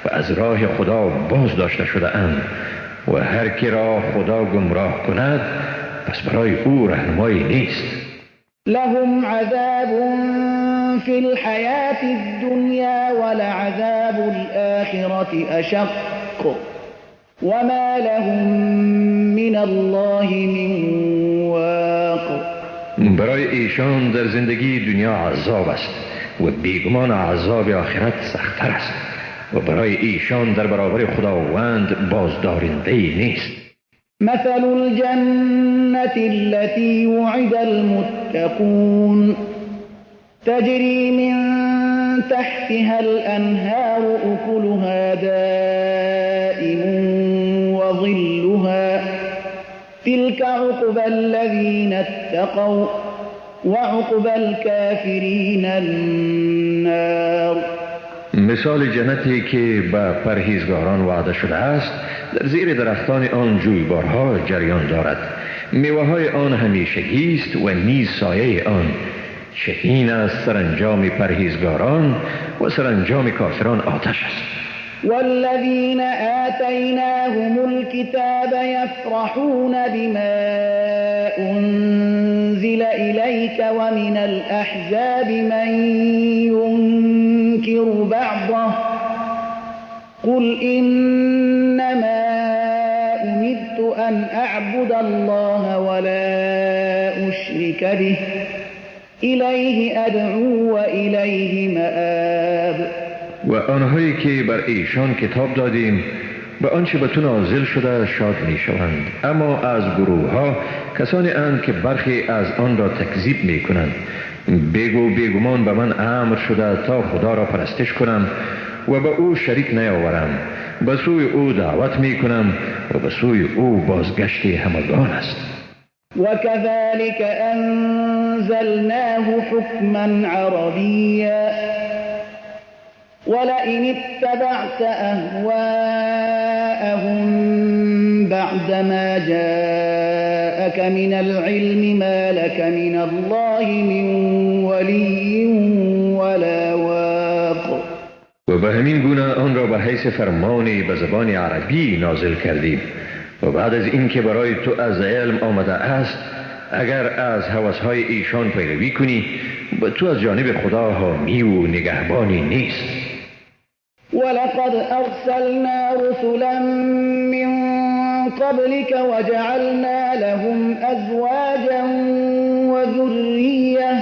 [SPEAKER 2] و از راه خدا باز داشته شده اند و هر کی را خدا گمراه کند پس برای او رهنمایی نیست.
[SPEAKER 1] لهم عذاب في الحياة الدنيا ولعذاب الآخرة أشق وما لهم من الله من واق.
[SPEAKER 2] برای ایشان در زندگی دنیا عذاب است و بیگمان عذاب آخرت سخت‌تر است و برای ایشان در برابر خداوند بازدارنده نیست.
[SPEAKER 1] مثل الجنة التي وعد المتقون تجري من تحتها الأنهار أكلها دائم وظلها تلك عقبى الذين اتقوا وعقبى الكافرين النار.
[SPEAKER 2] مثال جنتی که به پرهیزگاران وعده شده است در زیر درختان آن جویبارها جریان دارد، میوه‌های آن همیشگی است و نیز سایه آن. چه این است سرانجام پرهیزگاران و سرانجام کافران آتش است.
[SPEAKER 1] والذين آتيناهم الكتاب يفرحون بما أنزل إليك ومن الأحزاب من ينكر بعضه قل إنما أمرت أن أعبد الله ولا أشرك به إليه أدعو وإليه مآب.
[SPEAKER 2] و آنهایی که بر ایشان کتاب دادیم به آنچه به تو نازل شده شاد می شوند، اما از گروه ها کسانی اند که برخی از آن را تکذیب می کنند. بگو بیگمان به من امر شده تا خدا را پرستش کنم و به او شریک نیاورم، به سوی او دعوت می کنم و به سوی او بازگشت همگان است.
[SPEAKER 1] وكذلك أنزلناه حكما عربيا ولئن اتبعت أهواءهم بعدما جاءك من العلم ما لك من الله من ولي ولا واق.
[SPEAKER 2] و به همین گونه آن را به حیث فرمانی به زبان عربی نازل کردیم و بعد از این که برای تو از علم آمده است اگر از هوسهای ایشان پیروی کنی به تو از جانب خدا حامی و نگهبانی نیست.
[SPEAKER 1] ولقد أرسلنا رسلا من قبلك وجعلنا لهم أزواجا وذرية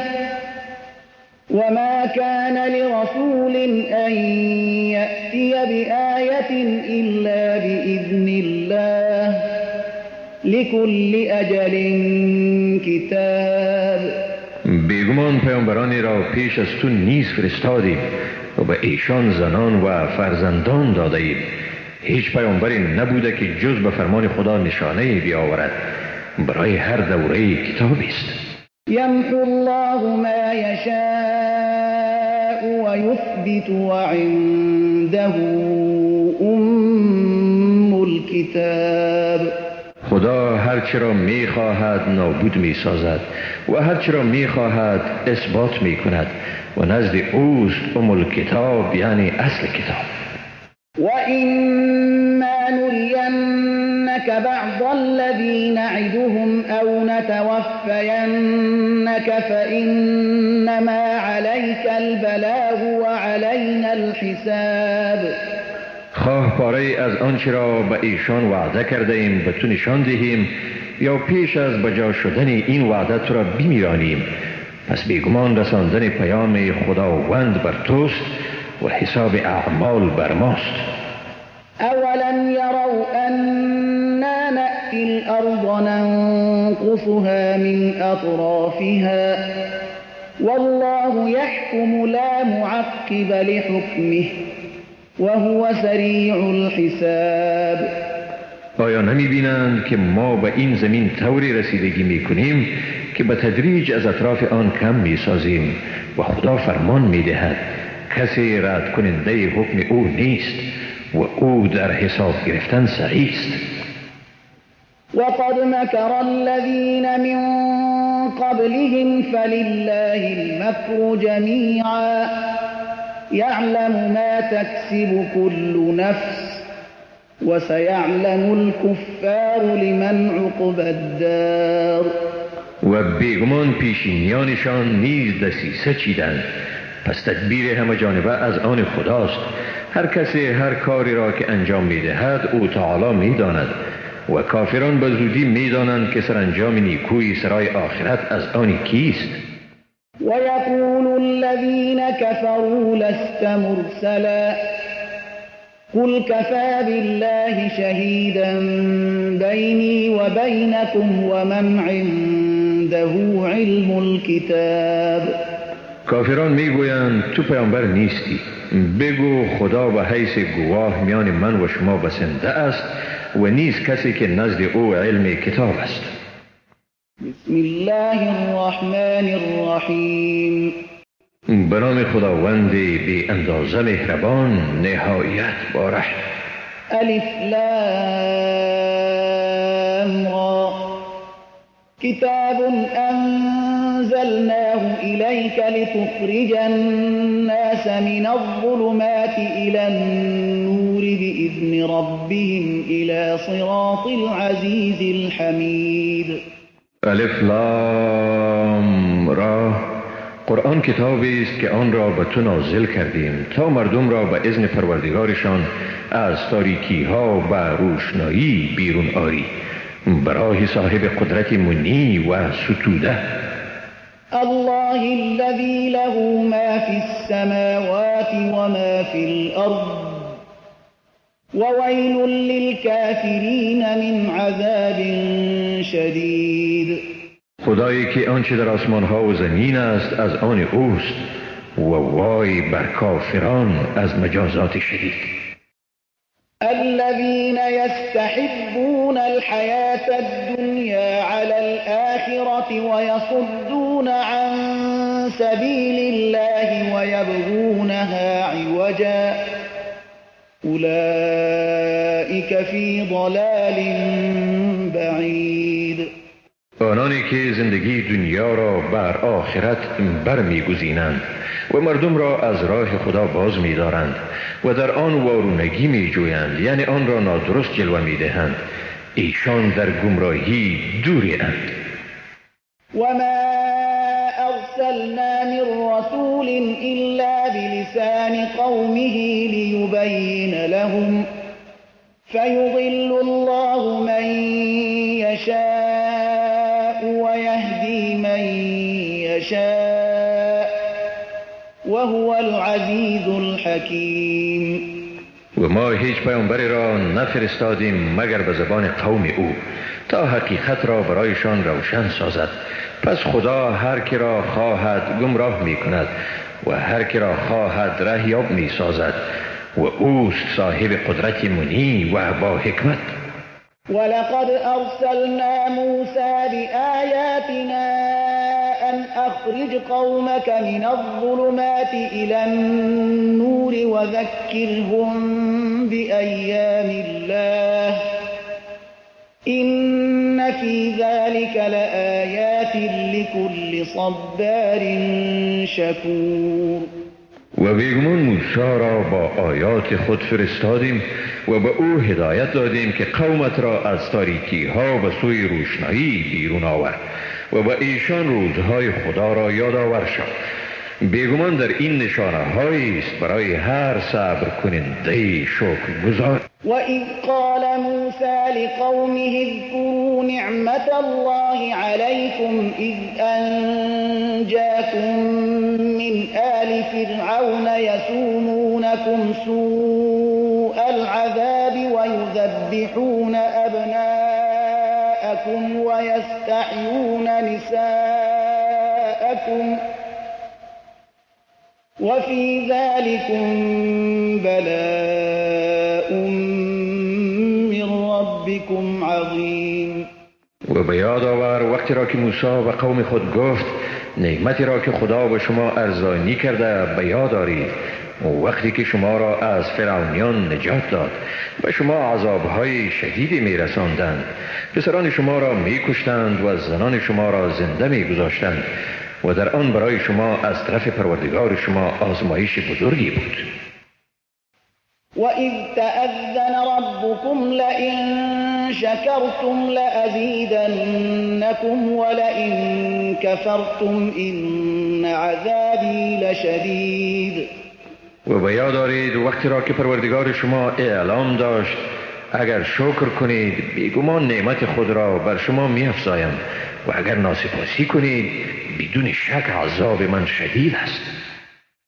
[SPEAKER 1] وما كان لرسول أن يأتي بآية إلا بإذن الله لكل أجل كتاب.
[SPEAKER 2] بیگمان پیامبرانی را پیش از تو نیز فرستادیم و به ایشان زنان و فرزندان داده ایم. هیچ پیامبری نبوده که جز به فرمان خدا نشانه بیاورد. برای هر دوره کتابی است.
[SPEAKER 1] يمحو الله ما يشاء ويثبت وعنده الكتاب.
[SPEAKER 2] خدا هر چی را می خواهد نابود می سازد و هر چی را می خواهد اثبات می کند و نزد اوست الکتاب یعنی اصل کتاب.
[SPEAKER 1] وَإِمَّا نُرِيَنَّكَ بَعْضَ الَّذِي نَعِدُهُمْ أَوْ نَتَوَفَّيَنَّكَ فَإِنَّمَا عَلَيْكَ الْبَلَاغُ وَعَلَيْنَا الْحِسَابُ.
[SPEAKER 2] خواه پاره از آنچه را به ایشان وعده کرده ایم به تو نشان دهیم یا پیش از بجا شدن این وعده تو را بمیرانیم؟ پس بیگمان رساندن پیام خداوند بر توست و حساب اعمال بر ماست.
[SPEAKER 1] اولم يروا أنا نأتي الأرض ننقصها من أطرافها والله يحكم لا معقب لحكمه وهو سریع الحساب.
[SPEAKER 2] آیا نمی بینند که ما به این زمین طوری رسیدگی می کنیم که به تدریج از اطراف آن کم می سازیم و خدا فرمان می دهد کسی رد کننده حکم او نیست و او در حساب گرفتن سریع است.
[SPEAKER 1] وقد مكر الذين من قبلهم فلله المكر جميعا يعلم ما تكسب كل نفس وسيعلم الكفار لمن عقبى الدار.
[SPEAKER 2] و بیگمان پیشینیانشان نیز دسیسه چیدند، پس تدبیر همه جانبه از آن خداست. هر کسی هر کاری را که انجام می دهد او تعالی می داند و کافران به زودی می دانند که سرانجام نیکوی سرای آخرت از آن کیست.
[SPEAKER 1] ويقول الذين كفروا لست مرسلا قل كفى بالله شهيدا بيني وبينكم ومن عنده علم الكتاب.
[SPEAKER 2] کافران میگویند تو پیامبر نیستی. بگو خدا به حیث گواه میان من و شما بسنده است و نیست کسی که نزد او علم کتاب است.
[SPEAKER 1] بسم الله الرحمن الرحیم.
[SPEAKER 2] به نام خداوند بی اندازه مهربان نهایت باره.
[SPEAKER 1] الف لام را کتاب انزلناه الیک لتخرج الناس من الظلمات الى النور باذن ربهم الى صراط العزیز الحمید.
[SPEAKER 2] الف لام را قرآن کتابی است که آن را به تو نازل کردیم تا مردم را به اذن پروردگارشان از تاریکی ها و روشنایی بیرون آری، برای صاحب قدرت منی و ستوده.
[SPEAKER 1] الله الذي له ما في السماوات وما في الأرض وويل للكافرين من عذاب شدید.
[SPEAKER 2] خدایی که آنچه در آسمان ها و زمین است از آن اوست و وای بر کافران از مجازات شدید.
[SPEAKER 1] الذين يستحبون الحياة الدنيا على الآخرة ويصدون عن سبيل الله ويبغونها عوجا أولئك في ضلال بعید.
[SPEAKER 2] آنانی که زندگی دنیا را بر آخرت برمیگزینند و مردم را از راه خدا باز می‌دارند و در آن وارونگی می‌جویند، یعنی آن را نادرست جلوه می‌دهند، ایشان در گمراهی دوری اند.
[SPEAKER 1] وما أرسلنا من رسول إلا بلسان قومه ليبين لهم فيضل الله من يشاء ويهدي من يشاء وهو العزيز الحكيم.
[SPEAKER 2] و ما هیچ پیامبری را نفرستادیم مگر به زبان قوم او تا حقیقت را برایشان روشن سازد. پس خدا هر کی را خواهد گمراه می کند و هر کی را خواهد راهیاب می سازد و اوست صاحب قدرت منی و با حکمت.
[SPEAKER 1] ولقد أرسلنا موسى بآياتنا أن أخرج قومك من الظلمات إلى النور وذكرهم بأيام الله إن في ذلك لآيات لكل صبار شكور.
[SPEAKER 2] و بیگمان موسی را با آیات خود فرستادیم و به او هدایت دادیم که قومت را از تاریکی ها به سوی روشنایی بیرون آورد و به ایشان روزهای خدا را یادآور شد بیگمان در این نشانه هایی است برای هر صبر کننده شکرگزار.
[SPEAKER 1] وَإِذْ قَالَ مُوسَى لِقَوْمِهِ اذْكُرُوا نِعْمَةَ اللَّهِ عَلَيْكُمْ إِذْ أَنْجَاكُمْ مِنْ آلِ فِرْعَوْنَ يَسُومُونَكُمْ سُوءَ الْعَذَابِ وَيُذَبِّحُونَ أَبْنَاءَكُمْ وَيَسْتَحْيُونَ نِسَاءَكُمْ وَفِي ذَلِكُمْ بَلَاءٌ مِّن رَّبِّكُمْ عَظِيمٌ.
[SPEAKER 2] و به یاد آور وقتی را که موسی و قوم خود گفت نعمتی را که خدا به شما ارزانی کرده به یاد آرید، وقتی که شما را از فرعونیان نجات داد و شما عذابهای شدیدی می رساندند، پسران شما را می کشتند و زنان شما را زنده می گذاشتند و در آن برای شما از طرف پروردگار شما آزمایش بزرگی بود.
[SPEAKER 1] وَإِذْ تَأَذَّنَ رَبُّكُمْ لَئِن شَكَرْتُمْ لَأَزِيدَنَّكُمْ وَلَئِن كَفَرْتُمْ إِنَّ عَذَابِي لَشَدِيدٌ.
[SPEAKER 2] و به یاد آرید وقتی را که پروردگار شما اعلام داشت اگر شکر کنید بیگمان نعمت خود را بر شما می افزایم و اگر ناسپاسی کنید بدون شک عذاب من شدید است.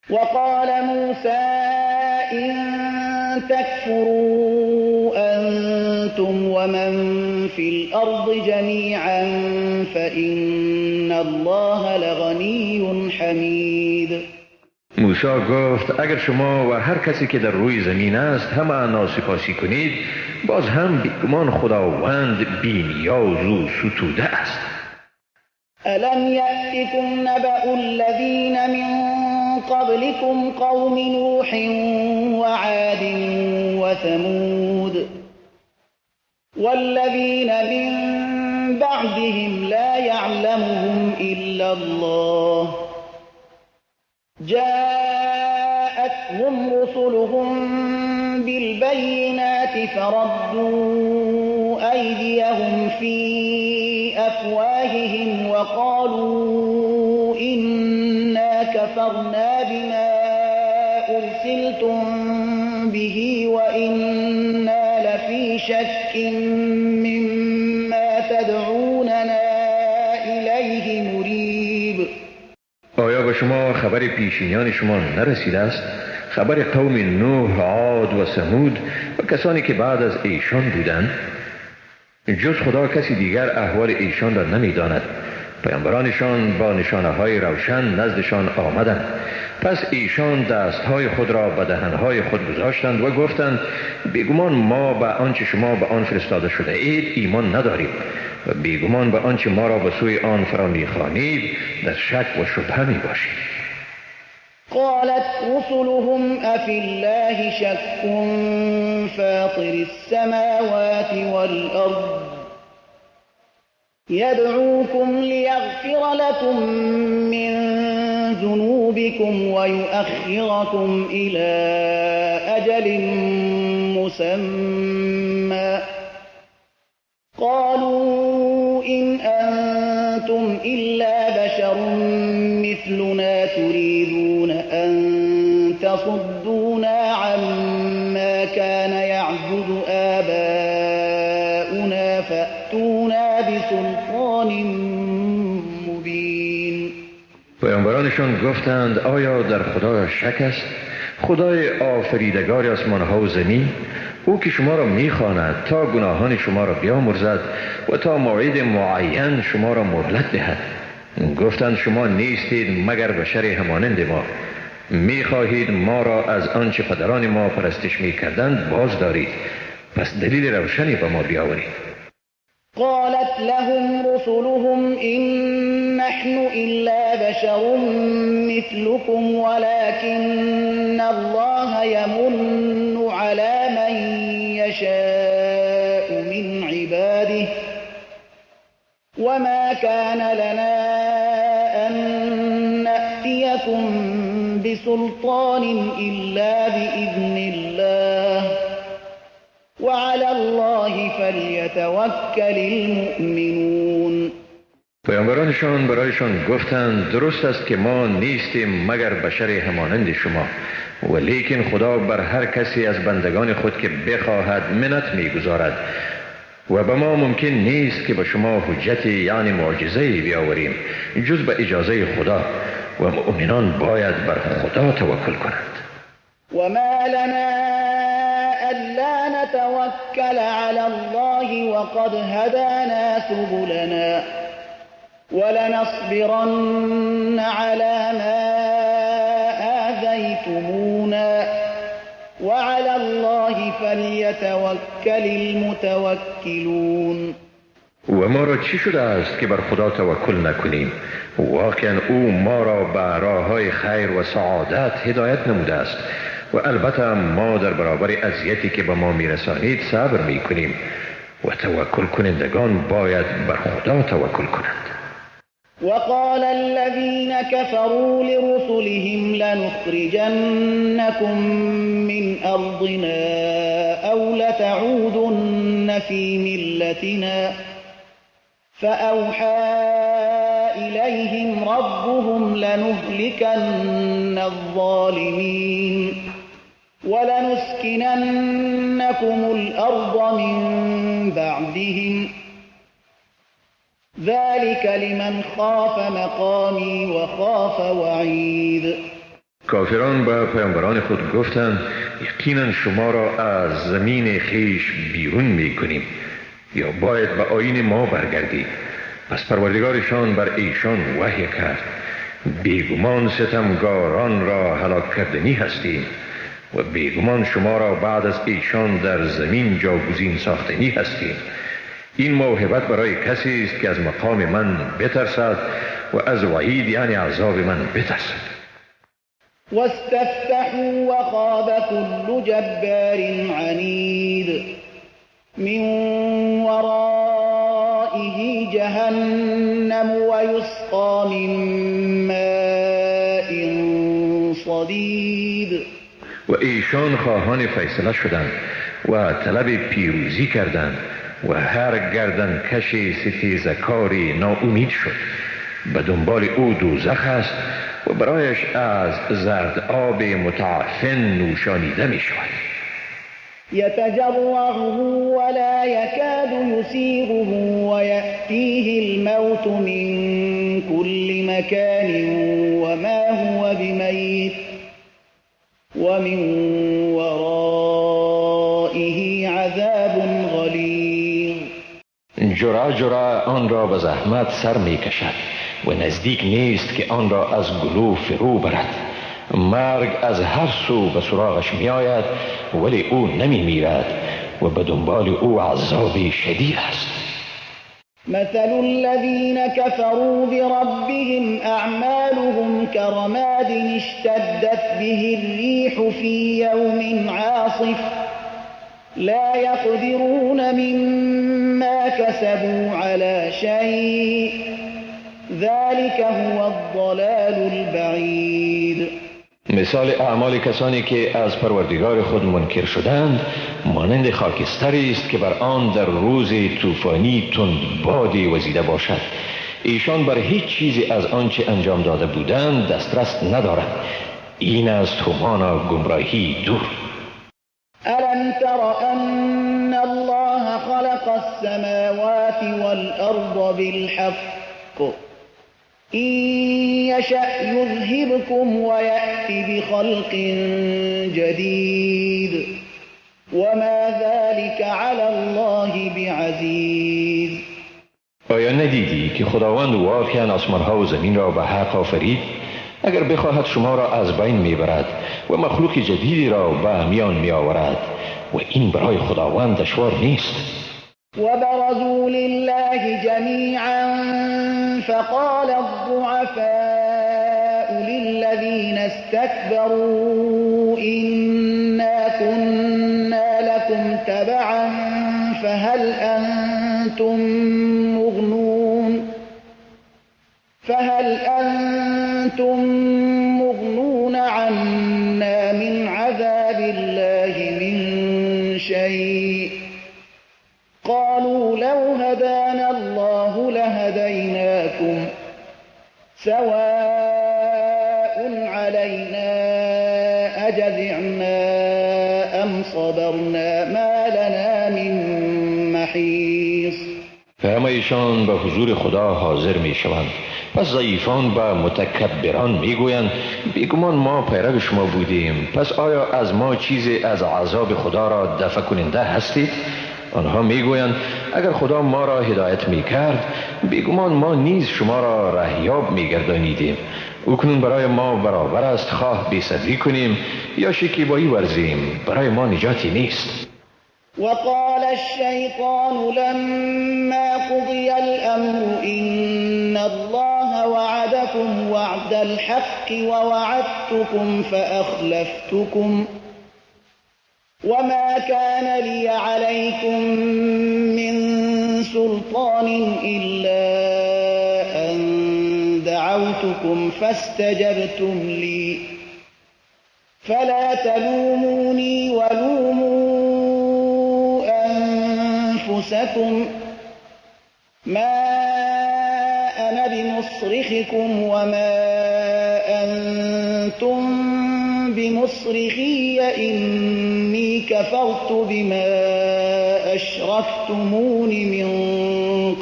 [SPEAKER 1] وقال موسى إن تكفروا أنتم ومن في الأرض جميعا فإن الله لغني حمید.
[SPEAKER 2] موسی گفت اگر شما و هر کسی که در روی زمین است همه ناسپاسی کنید باز هم بیگمان خداوند بی‌نیاز و ستوده است.
[SPEAKER 1] ألم يأتكم نبأ الذين من قبلكم قوم نوح وعاد وثمود والذين من بعدهم لا يعلمهم إلا الله جاءتهم رسلهم بالبينات فردوا أيديهم في أفواههم وقالوا إنا كفرنا بما أرسلتم به وإنا لفي شك مما تدعوننا إليه مريب.
[SPEAKER 2] آیا به شما خبر پیشینیان شما نرسیده است؟ خبر قوم نوح، عاد و ثمود و کسانی که بعد از ایشان بودند؟ جز خدا کسی دیگر احوال ایشان را نمی‌داند. پیامبرانشان با نشانه‌های روشن نزدشان آمدند، پس ایشان دستهای خود را به دهنهای خود گذاشتند و گفتند بیگمان ما به آنچه شما به آن فرستاده شده اید ایمان نداریم و بیگمان به آنچه ما را به سوی آن فرا می‌خوانید در شک و شبهه می‌باشیم.
[SPEAKER 1] قالت رسلهم أفي الله شك فاطر السماوات والأرض يدعوكم ليغفر لكم من ذنوبكم ويؤخركم إلى أجل مسمى قالوا إن أنتم إلا بشر مثلنا تريدون أن تصدونا عما كان يعبد آباؤنا فأتونا بسلطان مبين.
[SPEAKER 2] پیامبرانشان گفتند آیا در خدا شک است؟ خدای آفریدگار آسمان‌ها و زمین، او که شما را می‌خواند تا گناهان شما را بیامرزد و تا موعد معین شما را مهلت دهد. گفتند شما نیستید مگر بشر همانند ما، می‌خواهید ما را از آنچه پدران ما پرستش می‌کردند باز دارید، پس دلیل روشنی به ما بیاورید.
[SPEAKER 1] قالت لهم رسلهم إن نحن إلا بشر مثلكم ولكن الله يمن على من يشاء من عباده وما كان لنا أن نأتيكم بسلطان إلا بإذن الله وعلى الله فليتوكل المؤمنون.
[SPEAKER 2] پیامبرانشان برایشان گفتند درست است که ما نیستیم مگر بشر همانند شما، ولیکن خدا بر هر کسی از بندگان خود که بخواهد منت میگذارد و به ما ممکن نیست که به شما حجتی یعنی معجزه‌ای بیاوریم جز به اجازه خدا و مؤمنان باید بر خدا توکل کنند.
[SPEAKER 1] وما لنا ألا نتوكل على الله وقد هدانا سبلنا ولنصبرن على ما آذيتمونا وعلى الله فليتوكل المتوكلون.
[SPEAKER 2] و ما را چی شده است که بر خدا توکل نکنیم؟ واقعا او ما را به راههای خیر و سعادت هدایت نموده است و البته ما در برابر اذیتی که به ما میرسانید صبر میکنیم و توکل کنندگان باید بر خدا توکل کنند.
[SPEAKER 1] وقال الذين كفروا لرسلهم لنخرجنكم من أرضنا أو لتعودن في ملتنا فأوحى إليهم ربهم لنهلكن الظالمين ولنسكننكم الأرض من بعدهم ذلك لمن خاف مقامی و خاف وعید.
[SPEAKER 2] کافران به پیامبران خود گفتند یقینا شما را از زمین خیش بیرون میکنیم یا باید به آیین ما برگردید. پس پروردگارشان بر ایشان وحی کرد بیگمان ستمگاران را هلاک کردنی هستیم و بیگمان شما را بعد از ایشان در زمین جاگزین ساختنی هستیم. این موهبت برای کسی است که از مقام من بترسد و از وعید یعنی عذاب من بترسد.
[SPEAKER 1] واستفتحوا وخاب كل جبار عنید من ورائه جهنم ويسقى من ماء صدید.
[SPEAKER 2] و ایشان خواهان فیصله شدند و طلب پیروزی کردند و هر گردن کشی ستیزکاری ناامید شد. به دنبال او دوزخ است و برایش از زرد آب متعفن نوشانیده می شود.
[SPEAKER 1] يتجرعه ولا يكاد يسيغه ويأتيه الموت من كل مكان وما هو بميت ومن ورائه عذاب غلیظ.
[SPEAKER 2] جرعه جرعه آن را به زحمت سر می کشد و نزدیک نیست که آن را از گلو فرو برد. مرگ از هر سو به سراغش می آید ولی او نمی میرد و به دنبال او عذابی شدید است.
[SPEAKER 1] مثل الذين كفروا بربهم أعمالهم كرماد اشتدت به الريح في يوم عاصف لا يقدرون مما كسبوا على شيء ذلك هو الضلال البعید.
[SPEAKER 2] مثال اعمال کسانی که از پروردگار خود منکر شدند مانند خاکستری است که بر آن در روز طوفانی تند بادی وزیده باشد. ایشان بر هیچ چیزی از آنچه انجام داده بودند دسترس ندارند. این از تومان گمراهی دور.
[SPEAKER 1] ألم تر أن الله خلق السماوات والأرض بالحق إن يشأ يذهبكم ويأتي بخلق جديد وما ذلك على الله بعزيز.
[SPEAKER 2] آیا ندیدی که خداوند واقعا آسمان‌ها و زمین را به حق آفرید؟ اگر بخواهد شما را از بین میبرد و مخلوق جدیدی را به میان میآورد و این برای خداوند دشوار نیست.
[SPEAKER 1] وبرزوا لله جميعا فقال الضعفاء للذين استكبروا إنا كنا لكم تبعا فهل أنتم مغنون عنا من عذاب الله من شيء قالوا لو هدانا الله لهديناكم سواء علينا أجزعنا أم صبرنا ما لنا من محیص.
[SPEAKER 2] و همه ایشان به حضور خدا حاضر می شوند. پس ضعیفان به متکبران می گویند بیگمان ما پیرو شما بودیم، پس آیا از ما چیزی از عذاب خدا را دفع کننده هستید؟ آنها می گویند اگر خدا ما را هدایت می کرد بیگمان ما نیز شما را رهیاب می گردانیدیم. اکنون برای ما برابر است خواه بی‌صبری کنیم یا شکیبایی ورزیم، برای ما نجاتی نیست.
[SPEAKER 1] وقال الشيطان لما قضي الأمر إن الله وعدكم وعد الحق ووعدتكم فأخلفتكم وما كان لي عليكم من سلطان إلا أن دعوتكم فاستجبتم لي فلا تلوموني ولوموا أنفسكم ما أنا بمصرخكم وما أنتم بمصرخي إني كفرت بما أشركتمون من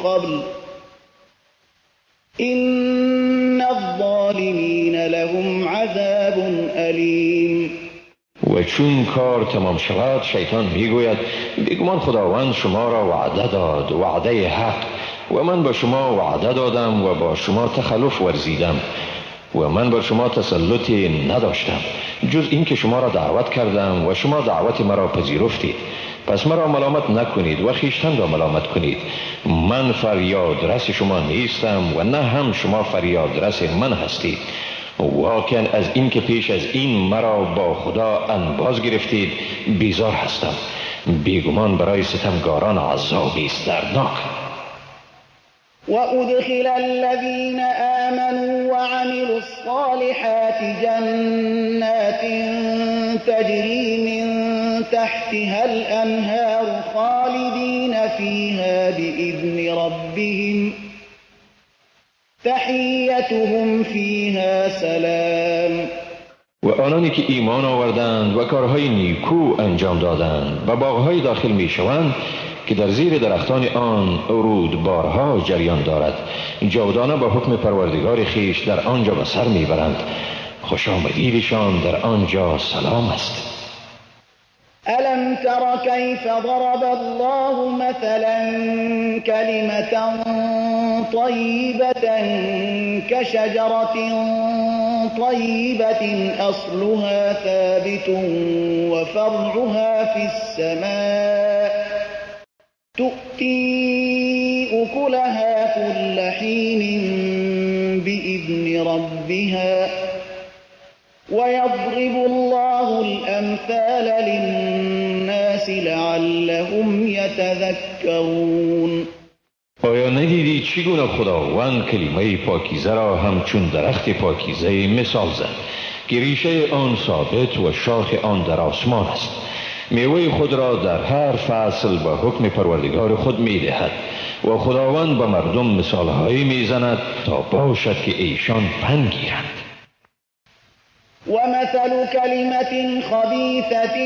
[SPEAKER 1] قبل إن الظالمين لهم عذاب أليم.
[SPEAKER 2] و چون کار تمام شود شیطان میگوید بیگمان خداوند شما را وعده داد، وعده حق، و من با شما وعده دادم و با شما تخلف ورزیدم و من بر شما تسلطی نداشتم جز این که شما را دعوت کردم و شما دعوت مرا پذیرفتید. پس مرا ملامت نکنید و خیشتن را ملامت کنید. من فریاد رس شما نیستم و نه هم شما فریاد رس من هستید. واقعا از این که پیش از این مرا با خدا انباز گرفتید بیزار هستم. بیگمان برای ستمگاران عذابی است دردناک.
[SPEAKER 1] وأدخل الذين آمنوا وعملوا الصالحات جنات تجري من تحتها الأنهار خالدين فيها بإذن ربهم تحیتهم فیها سلام.
[SPEAKER 2] و آنانی که ایمان آوردند و کارهای نیکو انجام دادند و باغهای داخل می شوند که در زیر درختان آن رودبارها جریان دارد، جاودانه با حکم پروردگار خیش در آنجا به سر می برند. خوش آمدیدشان در آنجا سلام است.
[SPEAKER 1] ألم تر كيف ضرب الله مثلا كلمة طيبة كشجرة طيبة أصلها ثابت وفرعها في السماء تؤتي أكلها كل حين بإذن ربها ويضرب الله الأمثال للناس لعلهم يتذكرون.
[SPEAKER 2] آیا ندیدی چگونه خداوند کلمه پاکیزه را همچون درخت پاکیزه مثال زد که ریشه آن ثابت و شاخ آن در آسمان است، میوه خود را در هر فصل به حکم پروردگار خود میدهد و خداوند به مردم مثالهایی میزند تا باشد که ایشان پند گیرند.
[SPEAKER 1] ومثل كلمة خبيثة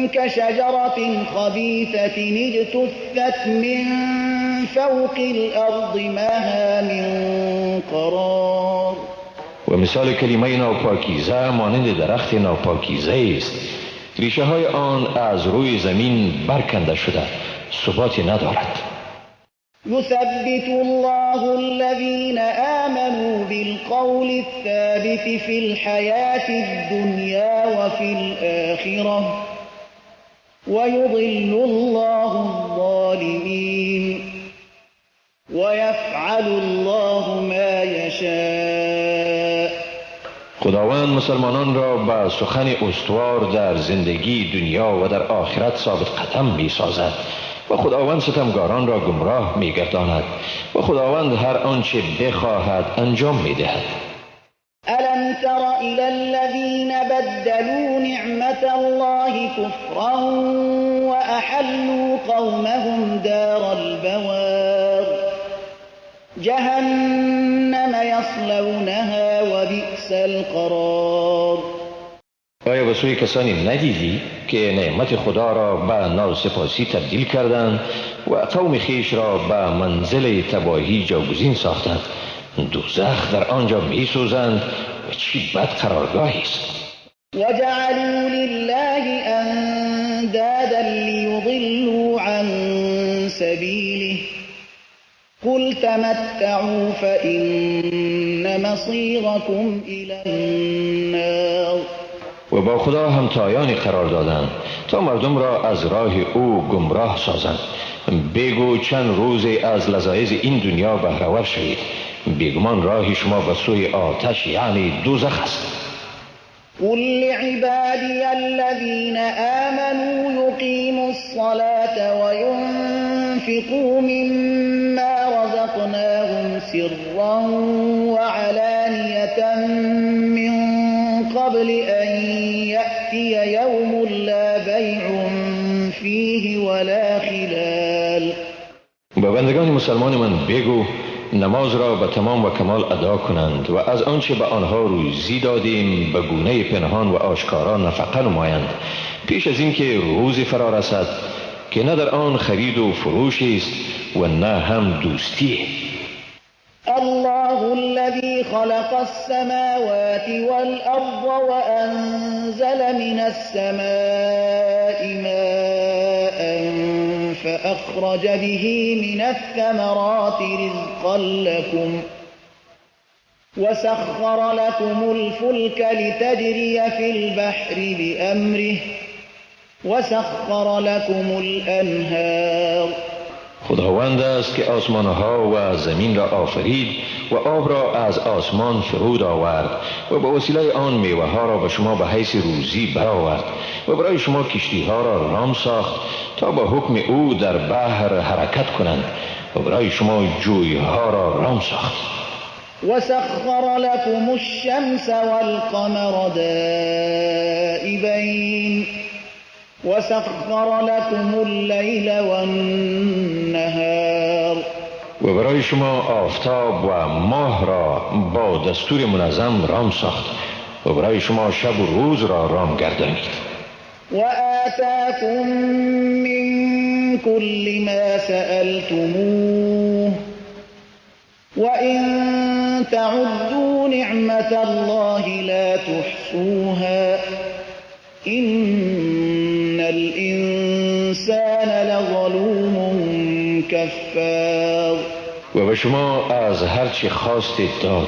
[SPEAKER 1] كشجرة خبيثة اجتثت من فوق الأرض ما لها من قرار.
[SPEAKER 2] و مثال کلمه ناپاکیزه مانند درخت ناپاکیزه است، ریشه های آن از روی زمین برکنده شده، ثباتی ندارد.
[SPEAKER 1] يثبت الله الذين آمنوا بالقول الثابت في الحياة الدنيا وفي الآخرة ويضل الله الظالمين ويفعل الله ما يشاء.
[SPEAKER 2] خداوند مسلمانان را به سخن استوار در زندگی دنیا و در آخرت ثابت قدم می سازد و خداوند ستمگاران را گمراه می گرداند و خداوند هر آنچه بخواهد انجام می دهد.
[SPEAKER 1] ألم تر إلى الذين بدلوا نعمة الله كفرا وأحلوا قومهم دار البوار جهنم یصلونها و بئس القرار.
[SPEAKER 2] آیا به سوی کسانی ندیدی که نعمت خدا را به ناسپاسی تبدیل کردند و قوم خیش را به منزل تباهی جاگزین ساختند؟ دوزخ در آنجا می سوزند و چی بد قرارگاهی است.
[SPEAKER 1] وجعلوا لله اندادا لیضلوا عن سبیله قل تمتعوا فإن مصيركم إلى النار.
[SPEAKER 2] و با خدا همتایانی قرار دادند تا مردم را از راه او گمراه سازند. بگو چند روزی از لذایذ این دنیا بهره‌ور شوید، بیگمان راه شما به سوی آتش یعنی دوزخ است.
[SPEAKER 1] قل لعبادي الذين آمنوا يقيموا الصلاة وينفقوا مما رزقناهم سرا وعلانية من قبل أن يأتي يوم لا بيع فيه ولا خلال.
[SPEAKER 2] با بندگان مسلمان من بگو نماز را به تمام و کمال ادا کنند و از آنچه به آنها روزی دادیم به گونه پنهان و آشکارا نفقه نمایند پیش از اینکه روزی فرا رسد که نه در آن خرید و فروشی است و نه هم دوستی.
[SPEAKER 1] الله الذي خلق السماوات والأرض وأنزل من السماء ماء فأخرج به من الثمرات رزقا لكم وسخر لكم الفلك لتجري في البحر بأمره وسخر لكم الأنهار.
[SPEAKER 2] خداوند است که آسمانها و زمین را آفرید و آب را از آسمان فرود آورد و به وسیله آن میوه ها را به شما به حیث روزی برآورد و برای شما کشتی ها را رام ساخت تا با حکم او در بحر حرکت کنند و برای شما جوی ها را رام ساخت.
[SPEAKER 1] وسخر لكم الشمس والقمر دائبين وسخر لكم الليل والنهار.
[SPEAKER 2] و برای شما آفتاب و ماه را با دستور منظم رام ساخت و برای شما شب و روز را رام گردانید.
[SPEAKER 1] وآتاكم من كل ما سألتموه وإن تعدوا نعمة الله لا تحصوها إن الإنسان لظلوم کفار.
[SPEAKER 2] و به شما از هر چی خواستید داد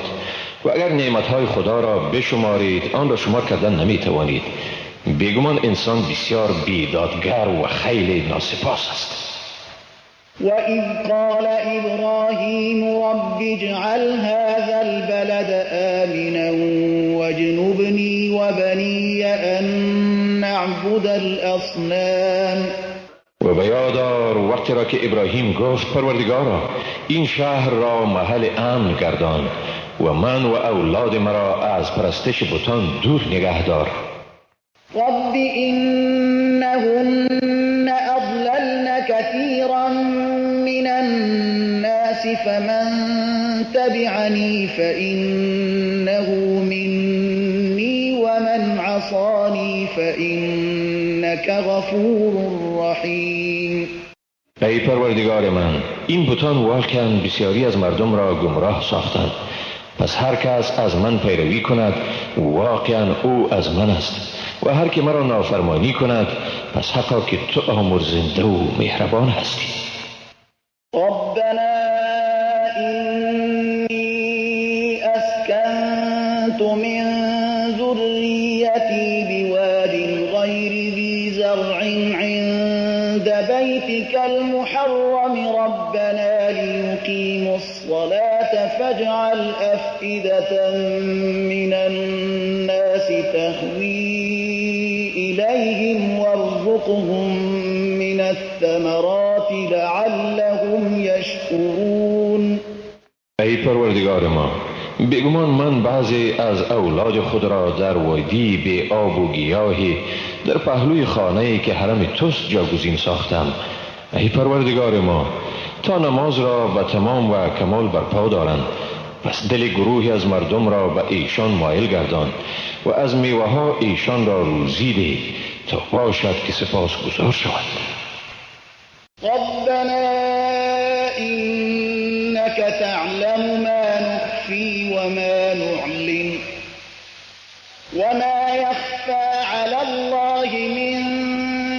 [SPEAKER 2] و اگر نعمتهای خدا را بشمارید آن را شمار کردن نمی توانید. بیگمان انسان بسیار بیدادگر و خیلی ناسپاس است.
[SPEAKER 1] وَإِذْ قَالَ إِبْرَاهِيمُ رَبِّ اجْعَلْ هَذَا الْبَلَدَ آمِنًا وَاجْنُبْنِي وَبَنِيَّ أَن نَّعْبُدَ الْأَصْنَامَ.
[SPEAKER 2] و به یاد آر وقتی را که ابراهیم گفت پروردگارا این شهر را محل امن گردان و من و اولاد مرا از پرستش بتان دور نگه دار.
[SPEAKER 1] رب إنهن أضللن كثيرا من الناس فمن تبعني فإنه مني ومن عصاني فإنك غفور رحیم.
[SPEAKER 2] ای پروردگار من این بتان واقعا بسیاری از مردم را گمراه ساختند، پس هر کس از من پیروی کند واقعا او از من است و هر که مرا نافرمانی کند پس حقا که تو آمرزنده و مهربان هستی.
[SPEAKER 1] ربنا إني أسكنت من ذريتي بواد غير ذي زرع عند بيتك المحرم ربنا ليقيموا الصلاة فاجعل أفئدة من الناس تهوي إليهم وارزقهم من الثمرات لعلهم يشكرون.
[SPEAKER 2] ای پروردگار ما بیگمان من بعضی از اولاد خود را در وادی بی آب و گیاهی در پهلوی خانه‌ای که حرم توست جاگزین ساختم. ای پروردگار ما تا نماز را به تمام و کمال برپا دارند. پس دل گروهی از مردم را به ایشان مایل گردان و از میوه ها ایشان را روزی ده تا باشد که سپاس گزار شود.
[SPEAKER 1] ربنا إنك تعلم ما نخفي وما نعلن وما يخفى على الله من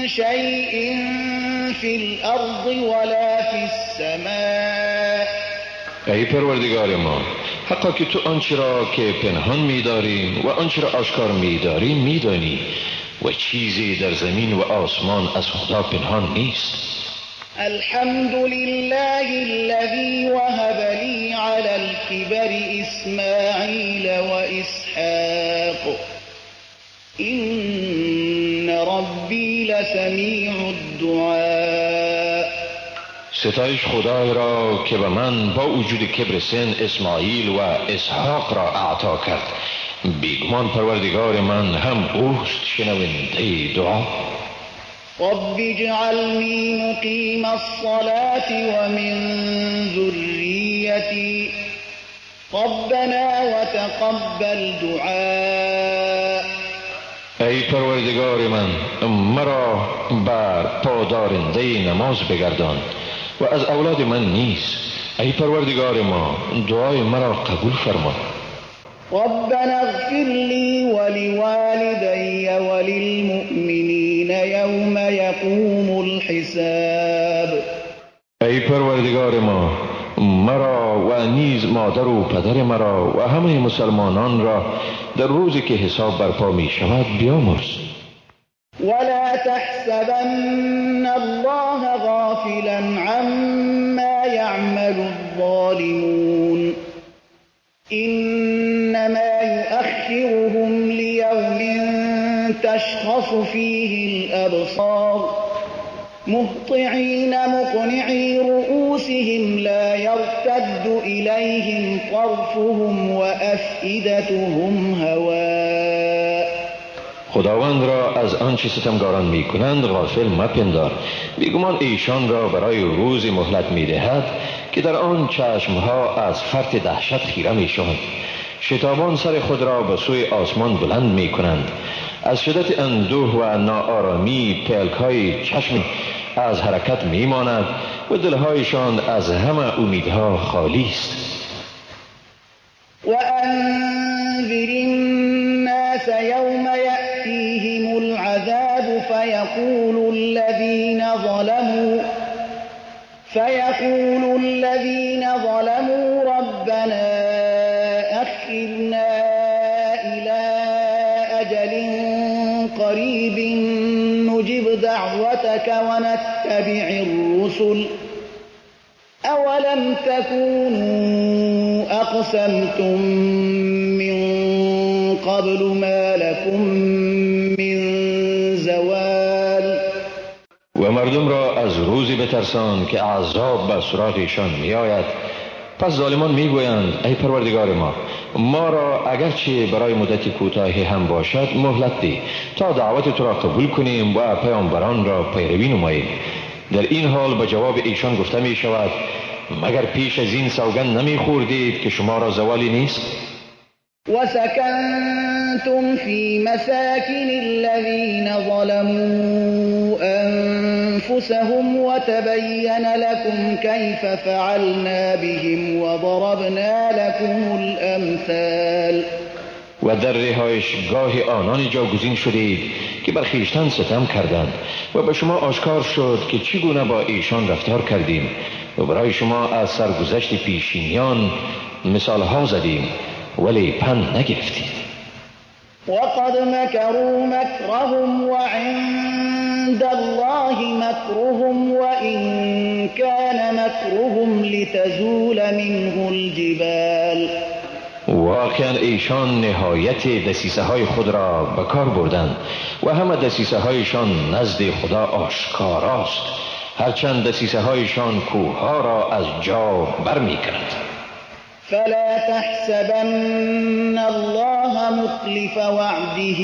[SPEAKER 1] شيء في الأرض ولا في السماء.
[SPEAKER 2] ای پروردگار ما، حقا که تو آنچه را که پنهان می‌داریم و آنچه را آشکار می‌داریم می‌دانی و چیزی در زمین و آسمان از خدا پنهان نیست.
[SPEAKER 1] الحمد لله الذي وهب لي على الكبر إسماعيل وإسحاق إن ربي لسميع الدعاء.
[SPEAKER 2] ستایش خدای را که به من با وجود کبر سن اسماعیل و اسحاق را اعطا کرد. بیگمان پروردگار من هم اوست شنونده دعا.
[SPEAKER 1] رب اجعلني مقيم الصلاة ومن ذريتي ربنا وتقبل دعاء.
[SPEAKER 2] ای پروردگار من، مرا بر پادارنده نماز بگردان و از اولاد من نیز ای پروردگار ما دعای مرا قبول فرما.
[SPEAKER 1] ربنا اغفر لي ولوالدي وللمؤمنين يوم يقوم الحساب.
[SPEAKER 2] ای پروردگار ما، مرا و نیز مادر و پدر مرا و همه مسلمانان را در روزی که حساب برپا می شود بیامرز.
[SPEAKER 1] ولا تحسبن الله غافلا عما يعمل الظالمون إنما يؤخرهم ليوم تشخص فيه الأبصار مهطعين مقنعي رؤوسهم لا يرتد إليهم طرفهم وأفئدتهم هواء.
[SPEAKER 2] خداوند را از آنچه ستمگاران می کنند غافل مپندار. بیگمان ایشان را برای روز مهلت می دهد که در آن چشمها از فرط دهشت خیره می شوند. شتابان سر خود را به سوی آسمان بلند می کنند. از شدت اندوه و ناآرامی پلک‌های چشم از حرکت می ماند و دلهایشان از همه امیدها خالی است.
[SPEAKER 1] وأنذر الناس يوم يأتيهم العذاب فيقول الذين ظلموا ربنا أخرنا إلى أجل قريب نجب دعوتك ونتبع الرسل أولم تكونوا أقسمتم من قبل ما لكم من زوال.
[SPEAKER 2] و مردم را از روزی بترسان که عذاب بر سراغشان می آید. پس ظالمان می گویند ای پروردگار ما را اگرچه برای مدتی کوتاهی هم باشد مهلت ده تا دعوت تو را قبول کنیم و پیامبران را پیروی نماییم. در این حال به جواب ایشان گفته می شود مگر پیش از این سوگند نمی خوردید که شما را زوالی نیست؟
[SPEAKER 1] وسكنتم في مساكن الذين ظلموا أنفسهم وتبين لكم كيف فعلنا بهم وضربنا لكم الأمثال.
[SPEAKER 2] و در رهایشگاه آنان جاگزین شدید که بر خویشتن ستم کردند و به شما آشکار شد که چگونه با ایشان رفتار کردیم و برای شما از سرگذشت پیشینیان مثال ها زدیم ولی پند نگرفتید.
[SPEAKER 1] وقد مكروا مكرهم وعند الله مكرهم وإن كان مكرهم لتزول منه الجبال.
[SPEAKER 2] واقعا ایشان نهایت دسیسه های خود را به کار بردند و همه دسیسه هایشان نزد خدا آشکاراست، هرچند دسیسه هایشان کوه ها را از جا برمی کند.
[SPEAKER 1] فلا تحسبن الله مخلف وعده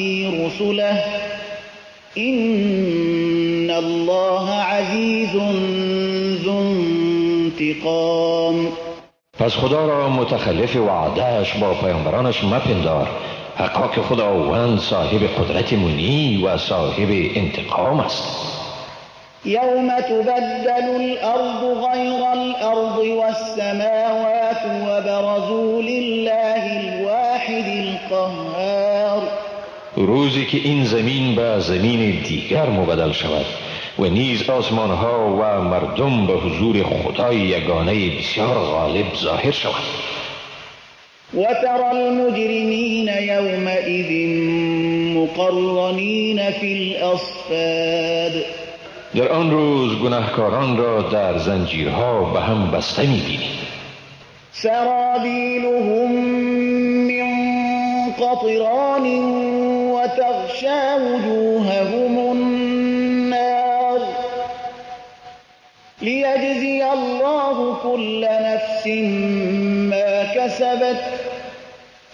[SPEAKER 1] رسله إن الله عزيز ذو انتقام.
[SPEAKER 2] پس خدا را متخلف وعدهش با پیامبرانش مپندار. حقا که خداوند صاحب قدرت منی و صاحب انتقام است.
[SPEAKER 1] يوم تبدل الأرض غير الأرض والسماوات وبرزوا لله الواحد القهار.
[SPEAKER 2] روزی که این زمین به زمین دیگر مبدل شود و نیز آسمانها و مردم به حضور خدای یگانه بسیار غالب ظاهر شود.
[SPEAKER 1] وترى المجرمين يومئذ مقرنين في الأصفاد.
[SPEAKER 2] در آن روز گناهکاران را در زنجیرها به هم بسته می‌بینی.
[SPEAKER 1] سرابیلهم من قطران وتغشى وجوههم النار لیجزی الله كل نفس ما كسبت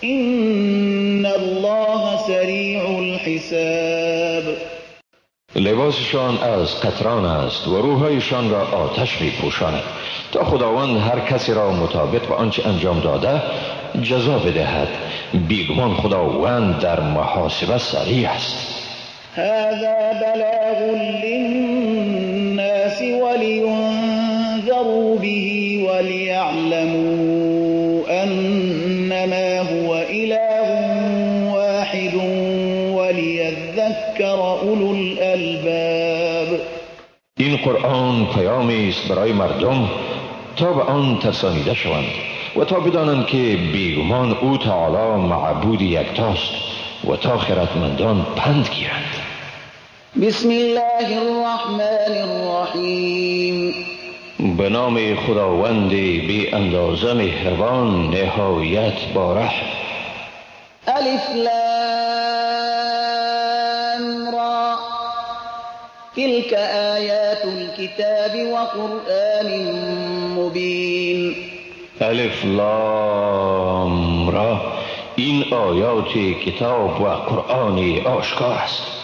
[SPEAKER 1] إن الله سریع الحساب.
[SPEAKER 2] لباسشان از قطران است و روحایشان را آتش می پوشاند تا خداوند هر کسی را مطابق به آنچه انجام داده جزا بدهد. بیگمان خداوند در محاسبه سریع است.
[SPEAKER 1] هذا بلاغ للناس ولينذروا به وليعلموا أنما هو إله واحد وليذكر أولو الألباب.
[SPEAKER 2] این قرآن پیامی است برای مردم تا به آن ترسانیده شوند و تا بدانند که بیگمان او تعالی معبود یکتاست و تا خردمندان پند گیرند.
[SPEAKER 1] بسم الله الرحمن الرحیم.
[SPEAKER 2] به نام خداوند بی اندازه مهربان نهایت باره.
[SPEAKER 1] الف لام را تلك آیات الكتاب وقرآن مبین.
[SPEAKER 2] الف لام را این آیات کتاب و قرآن آشکار است.